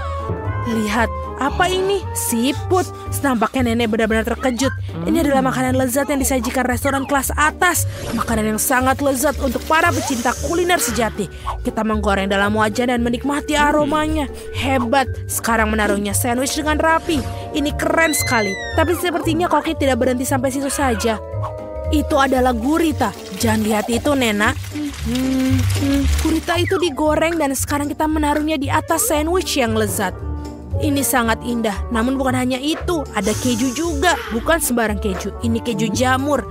Lihat, apa ini? Siput. Nampaknya Nenek benar-benar terkejut. Ini adalah makanan lezat yang disajikan restoran kelas atas. Makanan yang sangat lezat untuk para pecinta kuliner sejati. Kita menggoreng dalam wajan dan menikmati aromanya. Hebat. Sekarang menaruhnya sandwich dengan rapi. Ini keren sekali. Tapi sepertinya Koki tidak berhenti sampai situ saja. Itu adalah gurita. Jangan lihat itu, Nena. Gurita itu digoreng dan sekarang kita menaruhnya di atas sandwich yang lezat. Ini sangat indah, namun bukan hanya itu. Ada keju juga, bukan sembarang keju. Ini keju jamur.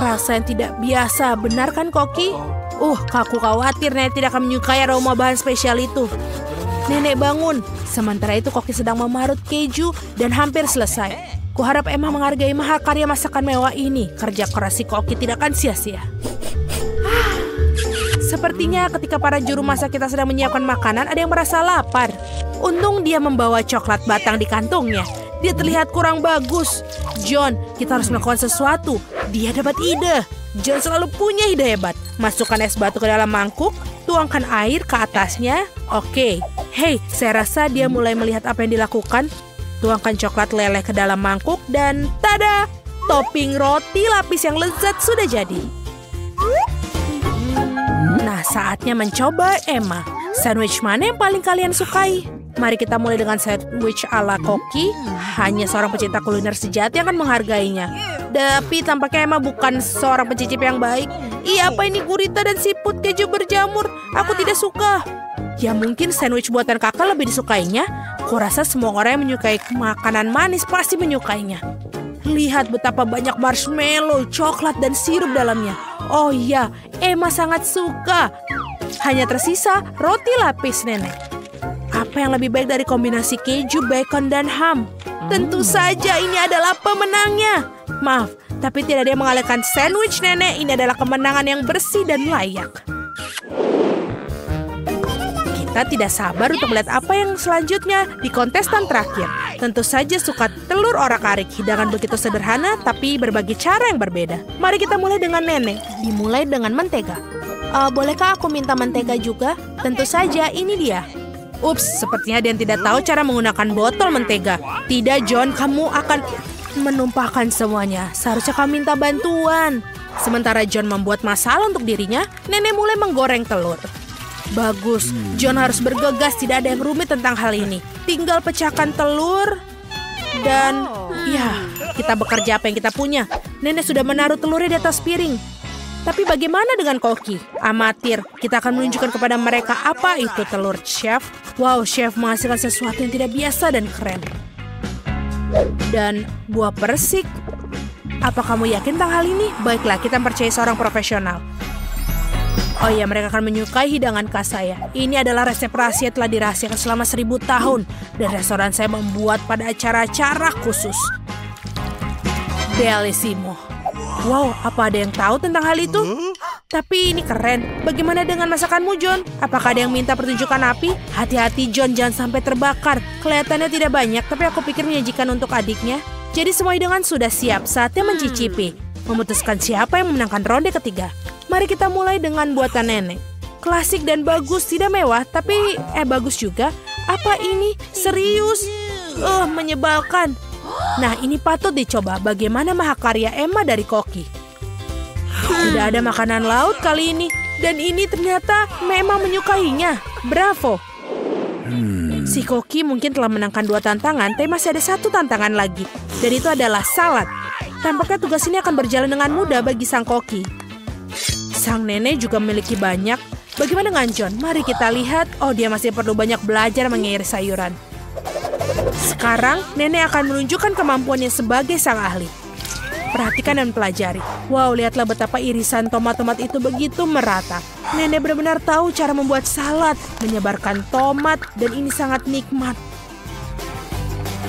Rasa yang tidak biasa, benar kan Koki? Aku khawatir Nenek tidak akan menyukai aroma bahan spesial itu. Nenek bangun. Sementara itu Koki sedang memarut keju dan hampir selesai. Kuharap Emma menghargai mahakarya masakan mewah ini. Kerja keras si Koki tidak akan sia-sia. Sepertinya ketika para juru masak kita sedang menyiapkan makanan, ada yang merasa lapar. Untung dia membawa coklat batang di kantongnya. Dia terlihat kurang bagus. John, kita harus melakukan sesuatu. Dia dapat ide. John selalu punya ide hebat. Masukkan es batu ke dalam mangkuk, tuangkan air ke atasnya. Oke, Hei, saya rasa dia mulai melihat apa yang dilakukan. Tuangkan coklat leleh ke dalam mangkuk dan tada! Topping roti lapis yang lezat sudah jadi. Nah, saatnya mencoba Emma. Sandwich mana yang paling kalian sukai? Mari kita mulai dengan sandwich ala Koki. Hanya seorang pecinta kuliner sejati akan menghargainya. Tapi tampaknya Emma bukan seorang pencicip yang baik. Iya, apa ini gurita dan siput keju berjamur? Aku tidak suka. Ya mungkin sandwich buatan kakak lebih disukainya. Kurasa semua orang yang menyukai makanan manis pasti menyukainya. Lihat betapa banyak marshmallow, coklat, dan sirup dalamnya. Oh iya, Emma sangat suka. Hanya tersisa roti lapis nenek. Apa yang lebih baik dari kombinasi keju, bacon, dan ham? Tentu saja ini adalah pemenangnya. Maaf, tapi tidak ada yang mengalahkan sandwich nenek. Ini adalah kemenangan yang bersih dan layak. Kita tidak sabar untuk melihat apa yang selanjutnya di kontestan terakhir. Tentu saja suka telur orak-arik. Hidangan begitu sederhana, tapi berbagai cara yang berbeda. Mari kita mulai dengan nenek. Dimulai dengan mentega. Bolehkah aku minta mentega juga? Tentu saja, ini dia. Ups, sepertinya dia tidak tahu cara menggunakan botol mentega. Tidak, John, kamu akan menumpahkan semuanya. Seharusnya kamu minta bantuan. Sementara John membuat masalah untuk dirinya, nenek mulai menggoreng telur. Bagus, John harus bergegas, tidak ada yang rumit tentang hal ini. Tinggal pecahkan telur dan ya, kita bekerja apa yang kita punya. Nenek sudah menaruh telurnya di atas piring. Tapi bagaimana dengan Koki? Amatir, kita akan menunjukkan kepada mereka apa itu telur, chef. Wow, chef menghasilkan sesuatu yang tidak biasa dan keren. Dan buah persik. Apa kamu yakin tentang hal ini? Baiklah, kita percaya seorang profesional. Oh iya, mereka akan menyukai hidangan khas saya. Ini adalah resep rahasia telah dirahasiakan selama 1000 tahun. Dan restoran saya membuat pada acara-acara khusus. Bellissimo. Wow, apa ada yang tahu tentang hal itu? Tapi ini keren. Bagaimana dengan masakanmu, John? Apakah ada yang minta pertunjukan api? Hati-hati, John, jangan sampai terbakar. Kelihatannya tidak banyak, tapi aku pikir menyajikan untuk adiknya. Jadi semua hidangan sudah siap, saatnya mencicipi. Memutuskan siapa yang memenangkan ronde ketiga. Mari kita mulai dengan buatan nenek. Klasik dan bagus, tidak mewah, tapi bagus juga. Apa ini? Serius? Menyebalkan. Nah, ini patut dicoba. Bagaimana mahakarya Emma dari Koki? Tidak ada makanan laut kali ini. Dan ini ternyata memang menyukainya. Bravo. Si Koki mungkin telah menangkan 2 tantangan, tapi masih ada 1 tantangan lagi. Dan itu adalah salad. Tampaknya tugas ini akan berjalan dengan mudah bagi sang Koki. Sang nenek juga memiliki banyak. Bagaimana dengan John? Mari kita lihat. Oh, dia masih perlu banyak belajar mengiris sayuran. Sekarang, nenek akan menunjukkan kemampuannya sebagai sang ahli. Perhatikan dan pelajari. Wow, lihatlah betapa irisan tomat-tomat itu begitu merata. Nenek benar-benar tahu cara membuat salad, menyebarkan tomat, dan ini sangat nikmat.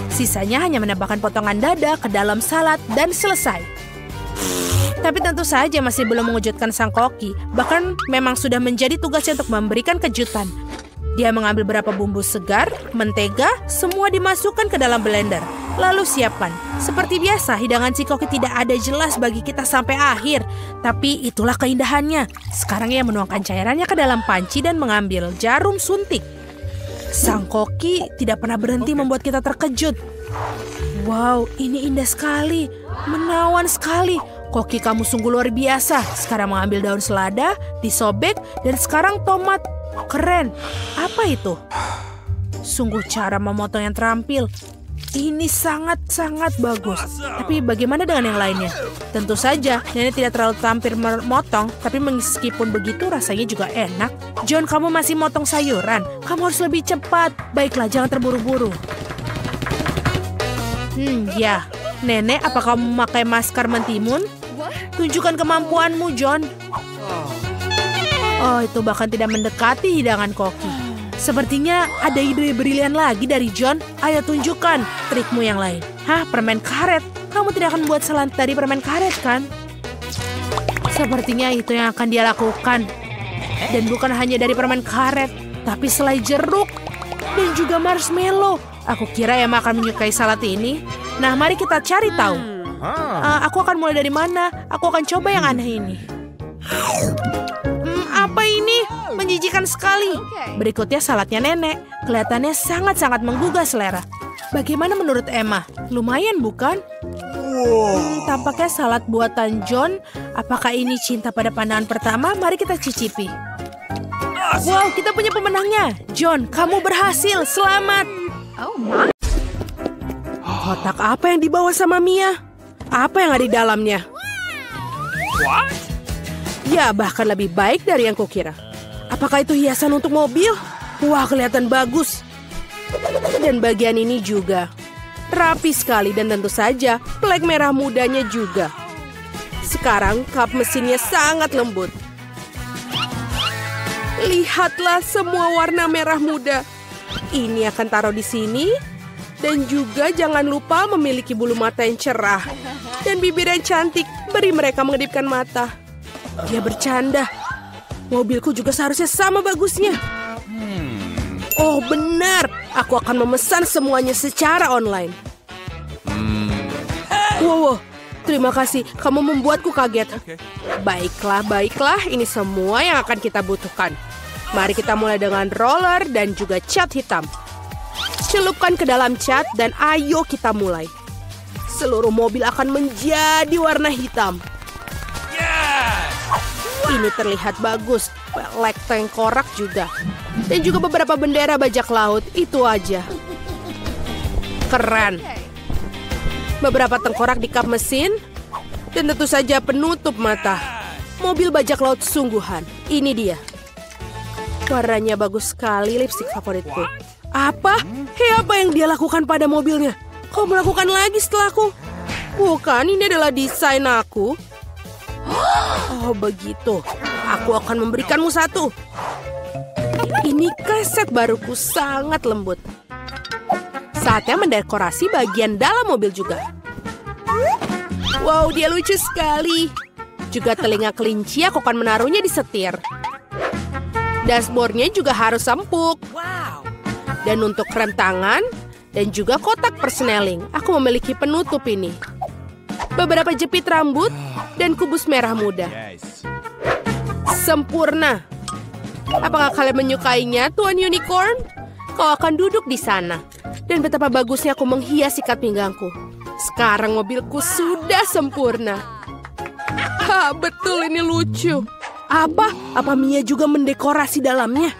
Sisanya hanya menambahkan potongan dada ke dalam salad dan selesai. Tapi tentu saja masih belum mengejutkan sang Koki. Bahkan memang sudah menjadi tugasnya untuk memberikan kejutan. Dia mengambil beberapa bumbu segar, mentega, semua dimasukkan ke dalam blender. Lalu siapkan. Seperti biasa, hidangan si Koki tidak ada jelas bagi kita sampai akhir. Tapi itulah keindahannya. Sekarang ia menuangkan cairannya ke dalam panci dan mengambil jarum suntik. Sang Koki tidak pernah berhenti membuat kita terkejut. Wow, ini indah sekali. Menawan sekali. Koki, kamu sungguh luar biasa. Sekarang mengambil daun selada, disobek, dan sekarang tomat. Keren. Apa itu? Sungguh cara memotong yang terampil. Ini sangat-sangat bagus. Tapi bagaimana dengan yang lainnya? Tentu saja, nenek tidak terlalu terampil memotong, tapi meskipun begitu rasanya juga enak. John, kamu masih motong sayuran. Kamu harus lebih cepat. Baiklah, jangan terburu-buru. Ya. Nenek, apa kamu memakai masker mentimun? Tunjukkan kemampuanmu, John. Oh, itu bahkan tidak mendekati hidangan Koki. Sepertinya ada ide brilian lagi dari John. Ayo tunjukkan trikmu yang lain. Hah, permen karet? Kamu tidak akan membuat salad dari permen karet, kan? Sepertinya itu yang akan dia lakukan. Dan bukan hanya dari permen karet, tapi selai jeruk dan juga marshmallow. Aku kira Emma akan menyukai salad ini. Nah, mari kita cari tahu. Aku akan mulai dari mana? Aku akan coba yang aneh ini. Apa ini? menjijikan sekali. Berikutnya saladnya nenek. Kelihatannya sangat-sangat menggugah selera. Bagaimana menurut Emma? Lumayan bukan? Tampaknya salad buatan John. Apakah ini cinta pada pandangan pertama? Mari kita cicipi. Wow, kita punya pemenangnya. John, kamu berhasil. Selamat. Kotak apa yang dibawa sama Mia? Apa yang ada di dalamnya? Ya, bahkan lebih baik dari yang kukira. Apakah itu hiasan untuk mobil? Wah, kelihatan bagus. Dan bagian ini juga. Rapi sekali dan tentu saja plek merah mudanya juga. Sekarang kap mesinnya sangat lembut. Lihatlah semua warna merah muda. Ini akan taruh di sini. Dan juga jangan lupa memiliki bulu mata yang cerah. Dan bibir yang cantik. Beri mereka mengedipkan mata. Dia bercanda. Mobilku juga seharusnya sama bagusnya. Oh benar. Aku akan memesan semuanya secara online. Wow, terima kasih. Kamu membuatku kaget. Baiklah. Ini semua yang akan kita butuhkan. Mari kita mulai dengan roller dan juga cat hitam. Celupkan ke dalam cat dan ayo kita mulai. Seluruh mobil akan menjadi warna hitam. Ini terlihat bagus. Pelek tengkorak juga. Dan juga beberapa bendera bajak laut. Itu aja. Keren. Beberapa tengkorak di kap mesin. Dan tentu saja penutup mata. Mobil bajak laut sungguhan. Ini dia. Warnanya bagus sekali, lipstik favoritku. Apa? Hei, apa yang dia lakukan pada mobilnya? Kau melakukan lagi setelahku? Bukan, ini adalah desain aku. Oh, begitu. Aku akan memberikanmu satu. Ini kaset baruku sangat lembut. Saatnya mendekorasi bagian dalam mobil juga. Wow, dia lucu sekali. Juga telinga kelinci aku akan menaruhnya di setir. Dashboardnya juga harus empuk. Dan untuk rem tangan dan juga kotak persneling, aku memiliki penutup ini. Beberapa jepit rambut dan kubus merah muda. Sempurna. Apakah kalian menyukainya, Tuan Unicorn? Kau akan duduk di sana. Dan betapa bagusnya aku menghias ikat pinggangku. Sekarang mobilku sudah sempurna. Ha, betul ini lucu. Apa? Apa Mia juga mendekorasi dalamnya?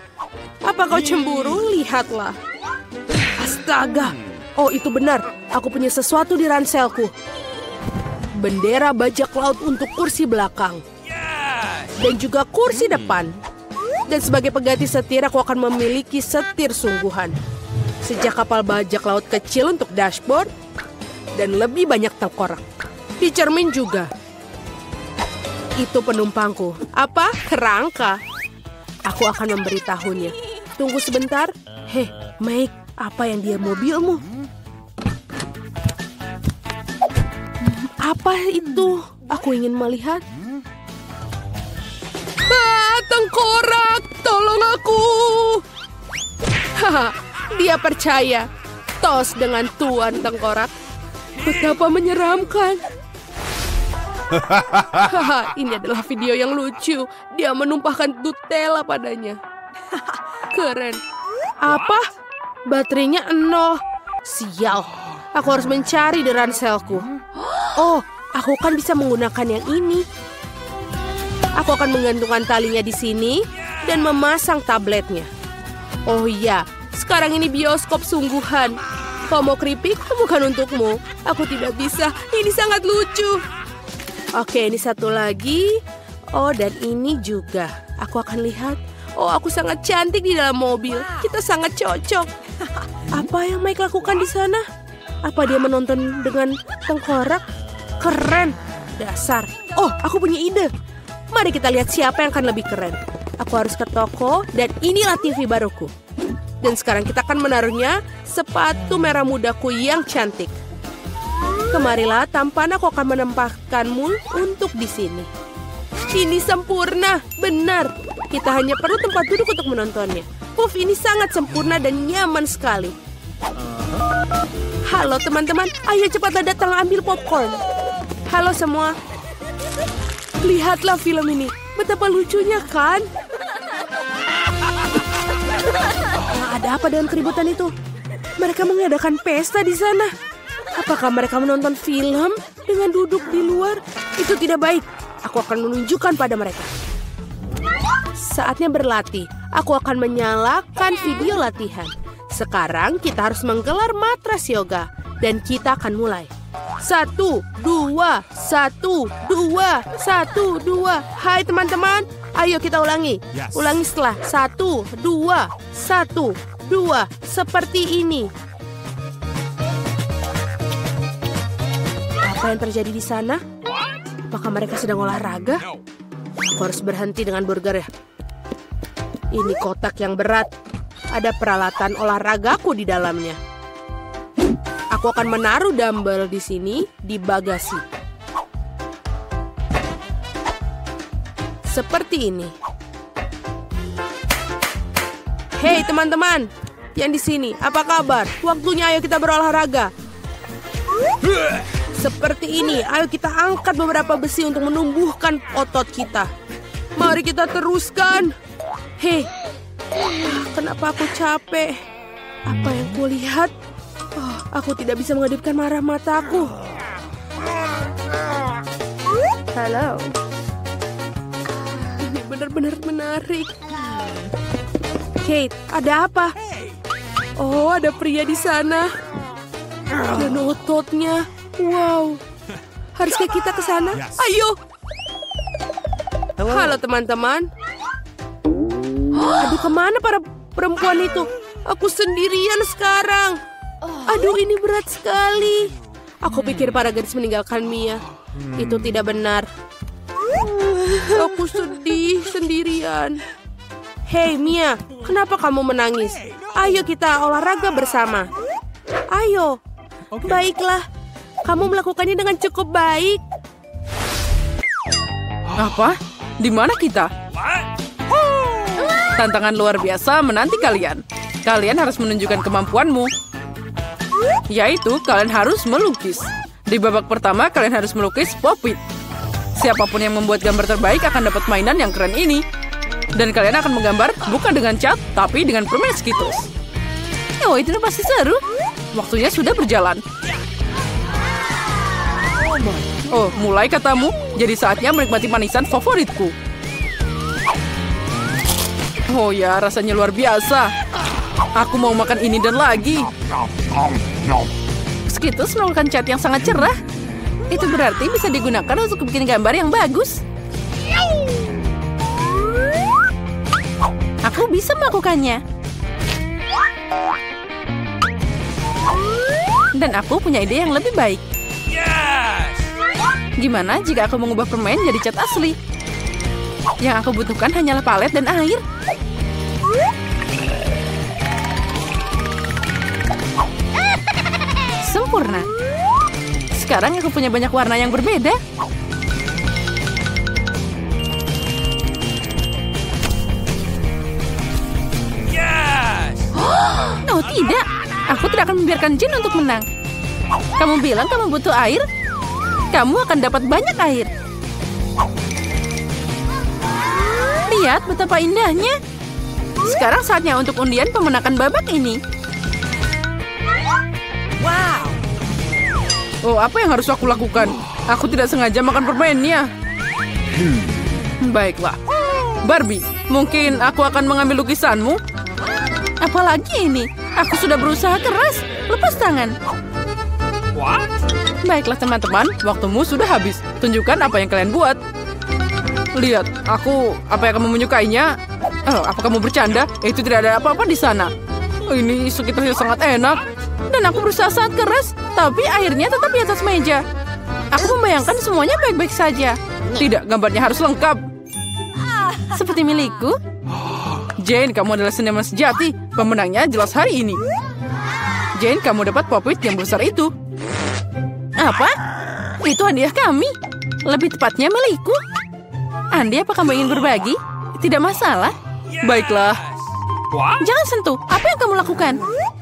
Apa kau cemburu? Lihatlah. Astaga. Oh, itu benar. Aku punya sesuatu di ranselku. Bendera bajak laut untuk kursi belakang. Dan juga kursi depan. Dan sebagai pengganti setir, aku akan memiliki setir sungguhan. Sejak kapal bajak laut kecil untuk dashboard. Dan lebih banyak tengkorak. Di cermin juga. Itu penumpangku. Apa? Kerangka. Aku akan memberitahunya. Tunggu sebentar. Hei, Mike, apa yang dia mobilmu? Apa itu? Aku ingin melihat. Ah, tengkorak! Tolong aku! Haha, dia percaya. Tos dengan Tuan Tengkorak. Betapa menyeramkan. Haha, ini adalah video yang lucu. Dia menumpahkan Nutella padanya. Keren. Apa? Baterainya 0. Sial. Aku harus mencari di ranselku. Oh, aku kan bisa menggunakan yang ini. Aku akan menggantungkan talinya di sini dan memasang tabletnya. Oh iya, sekarang ini bioskop sungguhan. Kau mau keripik? Bukan untukmu. Aku tidak bisa. Ini sangat lucu. Oke, ini satu lagi. Oh, dan ini juga. Aku akan lihat. Oh, aku sangat cantik di dalam mobil. Kita sangat cocok. Apa yang Mike lakukan di sana? Apa dia menonton dengan tengkorak? Keren. Dasar. Oh, aku punya ide. Mari kita lihat siapa yang akan lebih keren. Aku harus ke toko dan inilah TV baruku. Dan sekarang kita akan menaruhnya sepatu merah mudaku yang cantik. Kemarilah, tampan aku akan menempatkanmu untuk di sini. Ini sempurna, benar. Kita hanya perlu tempat duduk untuk menontonnya. Puff, ini sangat sempurna dan nyaman sekali. Halo teman-teman, ayo cepatlah datang ambil popcorn. Halo semua. Lihatlah film ini, betapa lucunya kan? Ada apa dengan keributan itu? Mereka mengadakan pesta di sana. Apakah mereka menonton film dengan duduk di luar? Itu tidak baik. Aku akan menunjukkan pada mereka. Saatnya berlatih. Aku akan menyalakan video latihan. Sekarang kita harus menggelar matras yoga. Dan kita akan mulai. 1, 2, 1, 2, 1, 2. Hai teman-teman. Ayo kita ulangi. Ulangi setelah 1, 2, 1, 2. Seperti ini. Apa yang terjadi di sana? Apakah mereka sedang olahraga? Aku harus berhenti dengan burger ya. Ini kotak yang berat. Ada peralatan olahragaku di dalamnya. Aku akan menaruh dumbbell di sini di bagasi. Seperti ini. Hei teman-teman, yang di sini, apa kabar? Waktunya ayo kita berolahraga. Seperti ini, ayo kita angkat beberapa besi untuk menumbuhkan otot kita. Mari kita teruskan. Hei, kenapa aku capek? Apa yang kulihat? Oh, aku tidak bisa mengedipkan marah mataku. Halo. Ini benar-benar menarik. Kate, ada apa? Oh, ada pria di sana. Dan ototnya. Wow. Haruskah kita ke sana? Ayo. Halo teman-teman. Aduh, kemana para perempuan itu? Aku sendirian sekarang. Aduh, ini berat sekali. Aku pikir para gadis meninggalkan Mia. Itu tidak benar. Aku sedih sendirian. Hei Mia, kenapa kamu menangis? Ayo kita olahraga bersama. Ayo. Baiklah. Kamu melakukannya dengan cukup baik. Apa? Di mana kita? Tantangan luar biasa menanti kalian. Kalian harus menunjukkan kemampuanmu. Yaitu kalian harus melukis. Di babak pertama kalian harus melukis pop-it. Siapapun yang membuat gambar terbaik akan dapat mainan yang keren ini. Dan kalian akan menggambar bukan dengan cat, tapi dengan permen Skittles. Oh, itu pasti seru. Waktunya sudah berjalan. Oh, mulai katamu. Jadi saatnya menikmati manisan favoritku. Oh ya, rasanya luar biasa. Aku mau makan ini dan lagi. Skittles merupakan cat yang sangat cerah. Itu berarti bisa digunakan untuk bikin gambar yang bagus. Aku bisa melakukannya. Dan aku punya ide yang lebih baik. Gimana jika aku mengubah permen jadi cat asli? Yang aku butuhkan hanyalah palet dan air. Sempurna. Sekarang aku punya banyak warna yang berbeda. Oh tidak, aku tidak akan membiarkan Jin untuk menang. Kamu bilang kamu butuh air? Kamu akan dapat banyak air. Lihat betapa indahnya. Sekarang saatnya untuk undian pemenangan babak ini. Wow. Oh, apa yang harus aku lakukan? Aku tidak sengaja makan permennya. Baiklah. Barbie, mungkin aku akan mengambil lukisanmu. Apalagi ini? Aku sudah berusaha keras. Lepas tangan. What? Baiklah teman-teman, waktumu sudah habis. Tunjukkan apa yang kalian buat. Lihat, apa yang kamu menyukainya? Oh, apa kamu bercanda? Itu tidak ada apa-apa di sana. Ini sekitarnya sangat enak. Dan aku berusaha sangat keras, tapi airnya tetap di atas meja. Aku membayangkan semuanya baik-baik saja. Tidak, gambarnya harus lengkap. Seperti milikku. Jane, kamu adalah seniman sejati. Pemenangnya jelas hari ini. Jane, kamu dapat pop-it yang besar itu. Apa? Itu hadiah kami. Lebih tepatnya milikku. Andi, apa kamu ingin berbagi? Tidak masalah. Baiklah. Jangan sentuh. Apa yang kamu lakukan?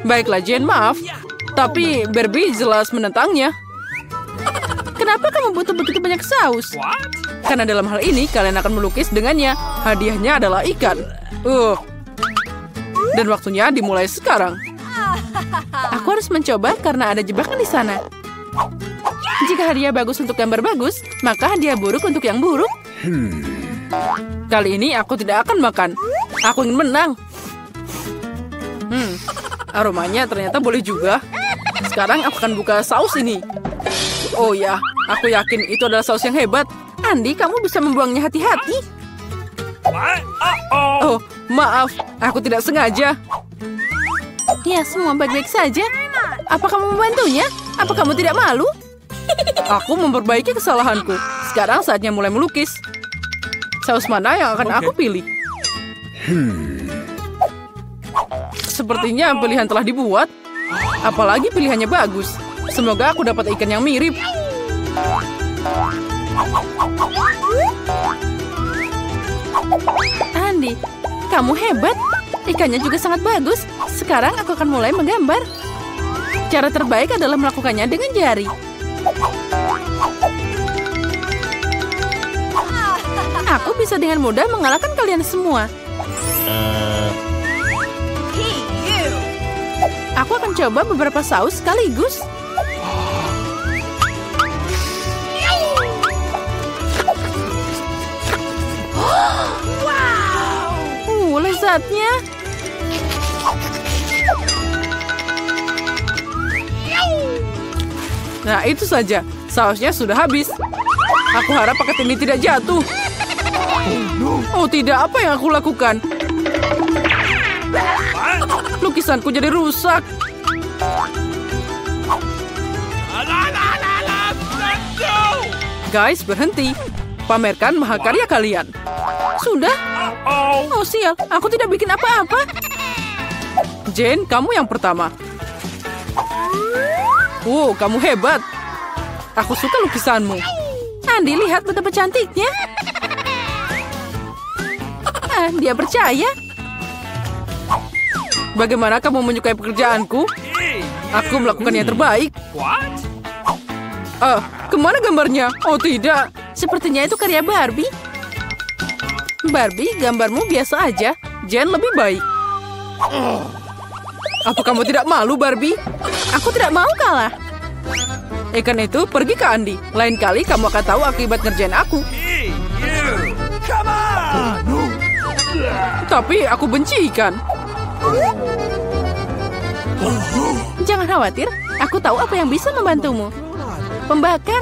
Baiklah, Jane, maaf. Tapi Barbie jelas menentangnya. Kenapa kamu butuh begitu banyak saus? Karena dalam hal ini kalian akan melukis dengannya. Hadiahnya adalah ikan. Dan waktunya dimulai sekarang. Aku harus mencoba karena ada jebakan di sana. Jika hadiah bagus untuk gambar bagus, maka hadiah buruk untuk yang buruk. Kali ini aku tidak akan makan. Aku ingin menang. Aromanya ternyata boleh juga. Sekarang aku akan buka saus ini. Oh ya, aku yakin itu adalah saus yang hebat. Andy, kamu bisa membuangnya hati-hati. Oh, maaf. Aku tidak sengaja. Ya, semua baik-baik saja. Apa kamu membantunya? Apa kamu tidak malu? Aku memperbaiki kesalahanku. Sekarang saatnya mulai melukis. Saus mana yang akan aku pilih? Sepertinya pilihan telah dibuat. Apalagi pilihannya bagus. Semoga aku dapat ikan yang mirip. Andy, kamu hebat. Ikannya juga sangat bagus. Sekarang aku akan mulai menggambar. Cara terbaik adalah melakukannya dengan jari. Aku bisa dengan mudah mengalahkan kalian semua. Aku akan coba beberapa saus sekaligus. Lezatnya. Nah, itu saja. Sausnya sudah habis. Aku harap paket ini tidak jatuh. Oh tidak, apa yang aku lakukan? Lukisanku jadi rusak. Guys, berhenti. Pamerkan mahakarya kalian. Sudah? Oh sial, aku tidak bikin apa-apa. Jane, kamu yang pertama. Wow, kamu hebat. Aku suka lukisanmu. Andy, lihat betapa cantiknya. Dia percaya. Bagaimana kamu menyukai pekerjaanku? Aku melakukan yang terbaik. Kemana gambarnya? Oh tidak. Sepertinya itu karya Barbie. Barbie, gambarmu biasa aja. Jane lebih baik. Apa kamu tidak malu, Barbie? Aku tidak mau kalah. Ikan itu pergi ke Andy. Lain kali kamu akan tahu akibat ngerjain aku. Tapi aku benci ikan. Jangan khawatir, aku tahu apa yang bisa membantumu. Pembakar.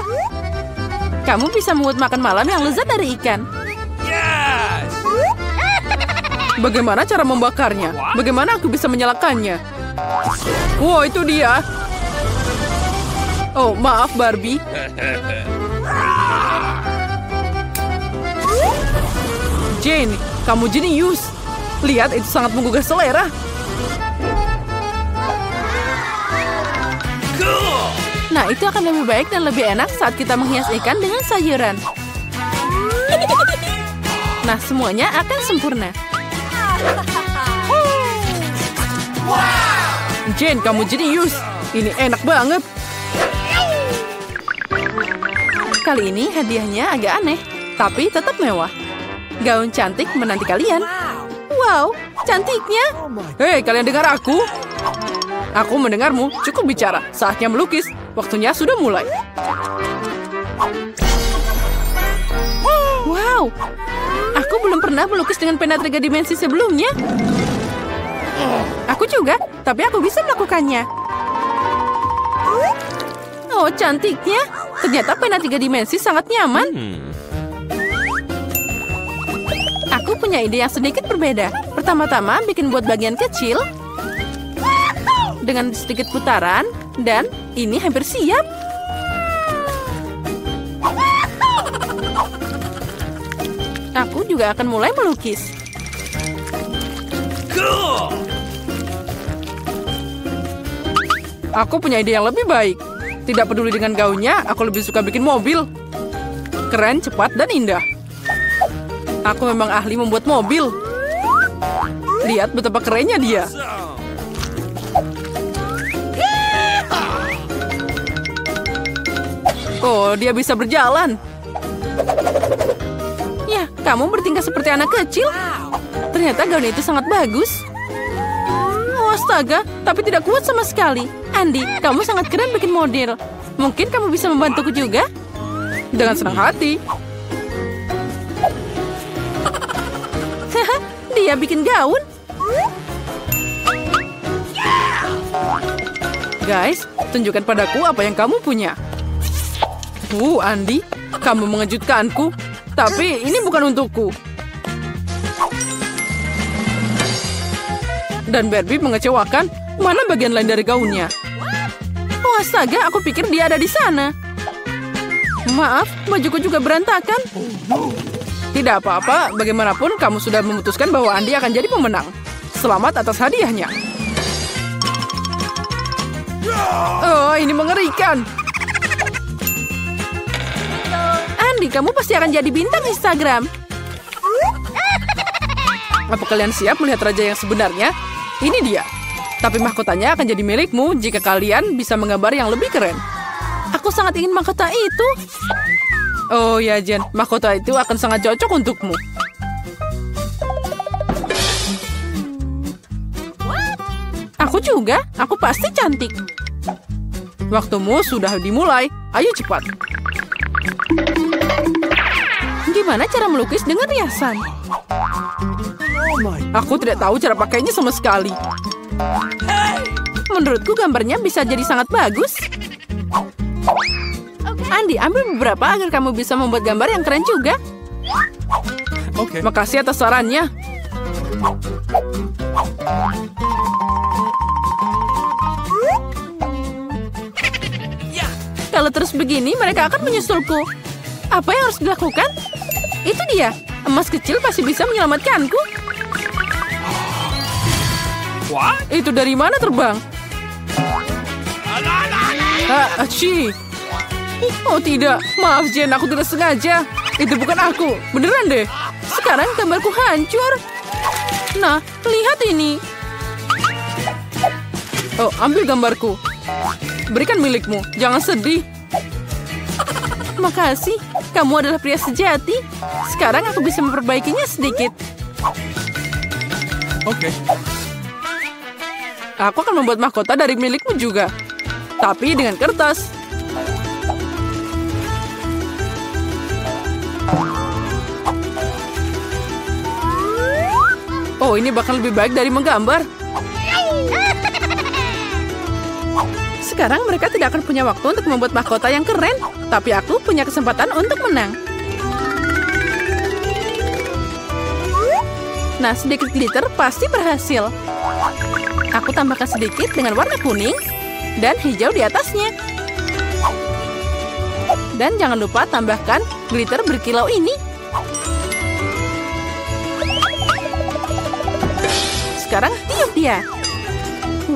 Kamu bisa membuat makan malam yang lezat dari ikan. Bagaimana cara membakarnya? Bagaimana aku bisa menyalakannya? Wow, itu dia. Oh, maaf Barbie. Jane, kamu jenius. Lihat, itu sangat menggugah selera. Nah, itu akan lebih baik dan lebih enak saat kita menghias ikan dengan sayuran. Nah, semuanya akan sempurna. Jane, kamu jenius. Ini enak banget. Kali ini hadiahnya agak aneh, tapi tetap mewah. Gaun cantik menanti kalian. Wow, cantiknya. Hei, kalian dengar aku? Aku mendengarmu. Cukup bicara. Saatnya melukis. Waktunya sudah mulai. Wow, aku belum pernah melukis dengan pena 3 dimensi sebelumnya. Aku juga, tapi aku bisa melakukannya. Oh, cantiknya. Ternyata pena 3 dimensi sangat nyaman. Aku punya ide yang sedikit berbeda. Pertama-tama bikin buat bagian kecil. Dengan sedikit putaran. Dan ini hampir siap. Aku juga akan mulai melukis. Aku punya ide yang lebih baik. Tidak peduli dengan gaunnya, aku lebih suka bikin mobil. Keren, cepat, dan indah. Aku memang ahli membuat mobil. Lihat betapa kerennya dia. Oh, dia bisa berjalan. Ya, kamu bertingkah seperti anak kecil. Ternyata gaun itu sangat bagus. Astaga, tapi tidak kuat sama sekali. Andy, kamu sangat keren bikin model. Mungkin kamu bisa membantuku juga? Dengan senang hati. Dia bikin gaun. Guys, tunjukkan padaku apa yang kamu punya. Andy, kamu mengejutkanku. Tapi ini bukan untukku. Dan Barbie mengecewakan. Mana bagian lain dari gaunnya? Oh astaga, aku pikir dia ada di sana. Maaf, bajuku juga berantakan. Tidak apa-apa, bagaimanapun kamu sudah memutuskan bahwa Andy akan jadi pemenang. Selamat atas hadiahnya. Oh, ini mengerikan. Andy, kamu pasti akan jadi bintang Instagram. Apa kalian siap melihat raja yang sebenarnya? Ini dia. Tapi mahkotanya akan jadi milikmu jika kalian bisa menggambar yang lebih keren. Aku sangat ingin mahkota itu. Oh ya, Jen. Mahkota itu akan sangat cocok untukmu. Aku juga. Aku pasti cantik. Waktumu sudah dimulai. Ayo cepat. Gimana cara melukis dengan riasan? Aku tidak tahu cara pakainya sama sekali. Menurutku gambarnya bisa jadi sangat bagus. Andy, ambil beberapa agar kamu bisa membuat gambar yang keren juga. Oke. Makasih atas sarannya. Kalau terus begini, mereka akan menyusulku. Apa yang harus dilakukan? Itu dia. Emas kecil pasti bisa menyelamatkanku. What? Itu dari mana terbang? Aci. Oh tidak, maaf Jen, aku tidak sengaja. Itu bukan aku, beneran deh. Sekarang gambarku hancur. Nah, lihat ini. Oh, ambil gambarku. Berikan milikmu, jangan sedih. Makasih, kamu adalah pria sejati. Sekarang aku bisa memperbaikinya sedikit. Oke. Aku akan membuat mahkota dari milikmu juga. Tapi dengan kertas. Oh, ini bakal lebih baik dari menggambar. Sekarang mereka tidak akan punya waktu untuk membuat mahkota yang keren. Tapi aku punya kesempatan untuk menang. Nah, sedikit glitter pasti berhasil. Aku tambahkan sedikit dengan warna kuning dan hijau di atasnya. Dan jangan lupa tambahkan glitter berkilau ini. Sekarang tiup dia.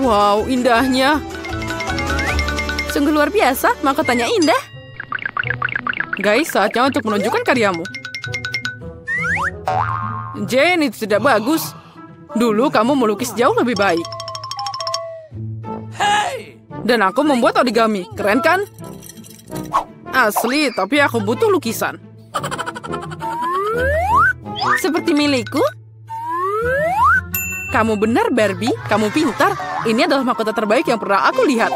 Wow, indahnya. Sungguh luar biasa, mahkotanya indah. Guys, saatnya untuk menunjukkan karyamu. Jane, itu tidak bagus. Dulu kamu melukis jauh lebih baik. Dan aku membuat origami, keren kan? Asli, tapi aku butuh lukisan. Seperti milikku? Kamu benar, Barbie. Kamu pintar. Ini adalah mahkota terbaik yang pernah aku lihat.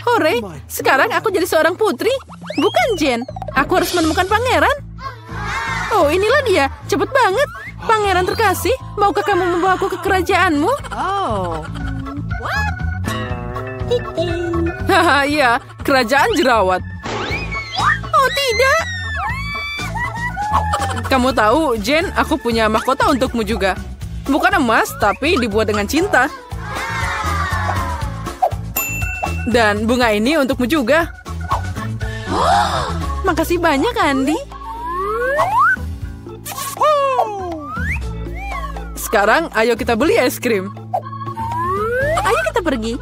Hore, sekarang aku jadi seorang putri. Bukan Jen. Aku harus menemukan pangeran. Oh, inilah dia. Cepet banget. Pangeran terkasih, maukah kamu membawaku ke kerajaanmu? Oh. Haha, iya. Kerajaan jerawat. Oh, tidak. Kamu tahu, Jen, aku punya mahkota untukmu juga. Bukan emas, tapi dibuat dengan cinta. Dan bunga ini untukmu juga. Makasih banyak, Andy. Sekarang, ayo kita beli es krim. Ayo kita pergi.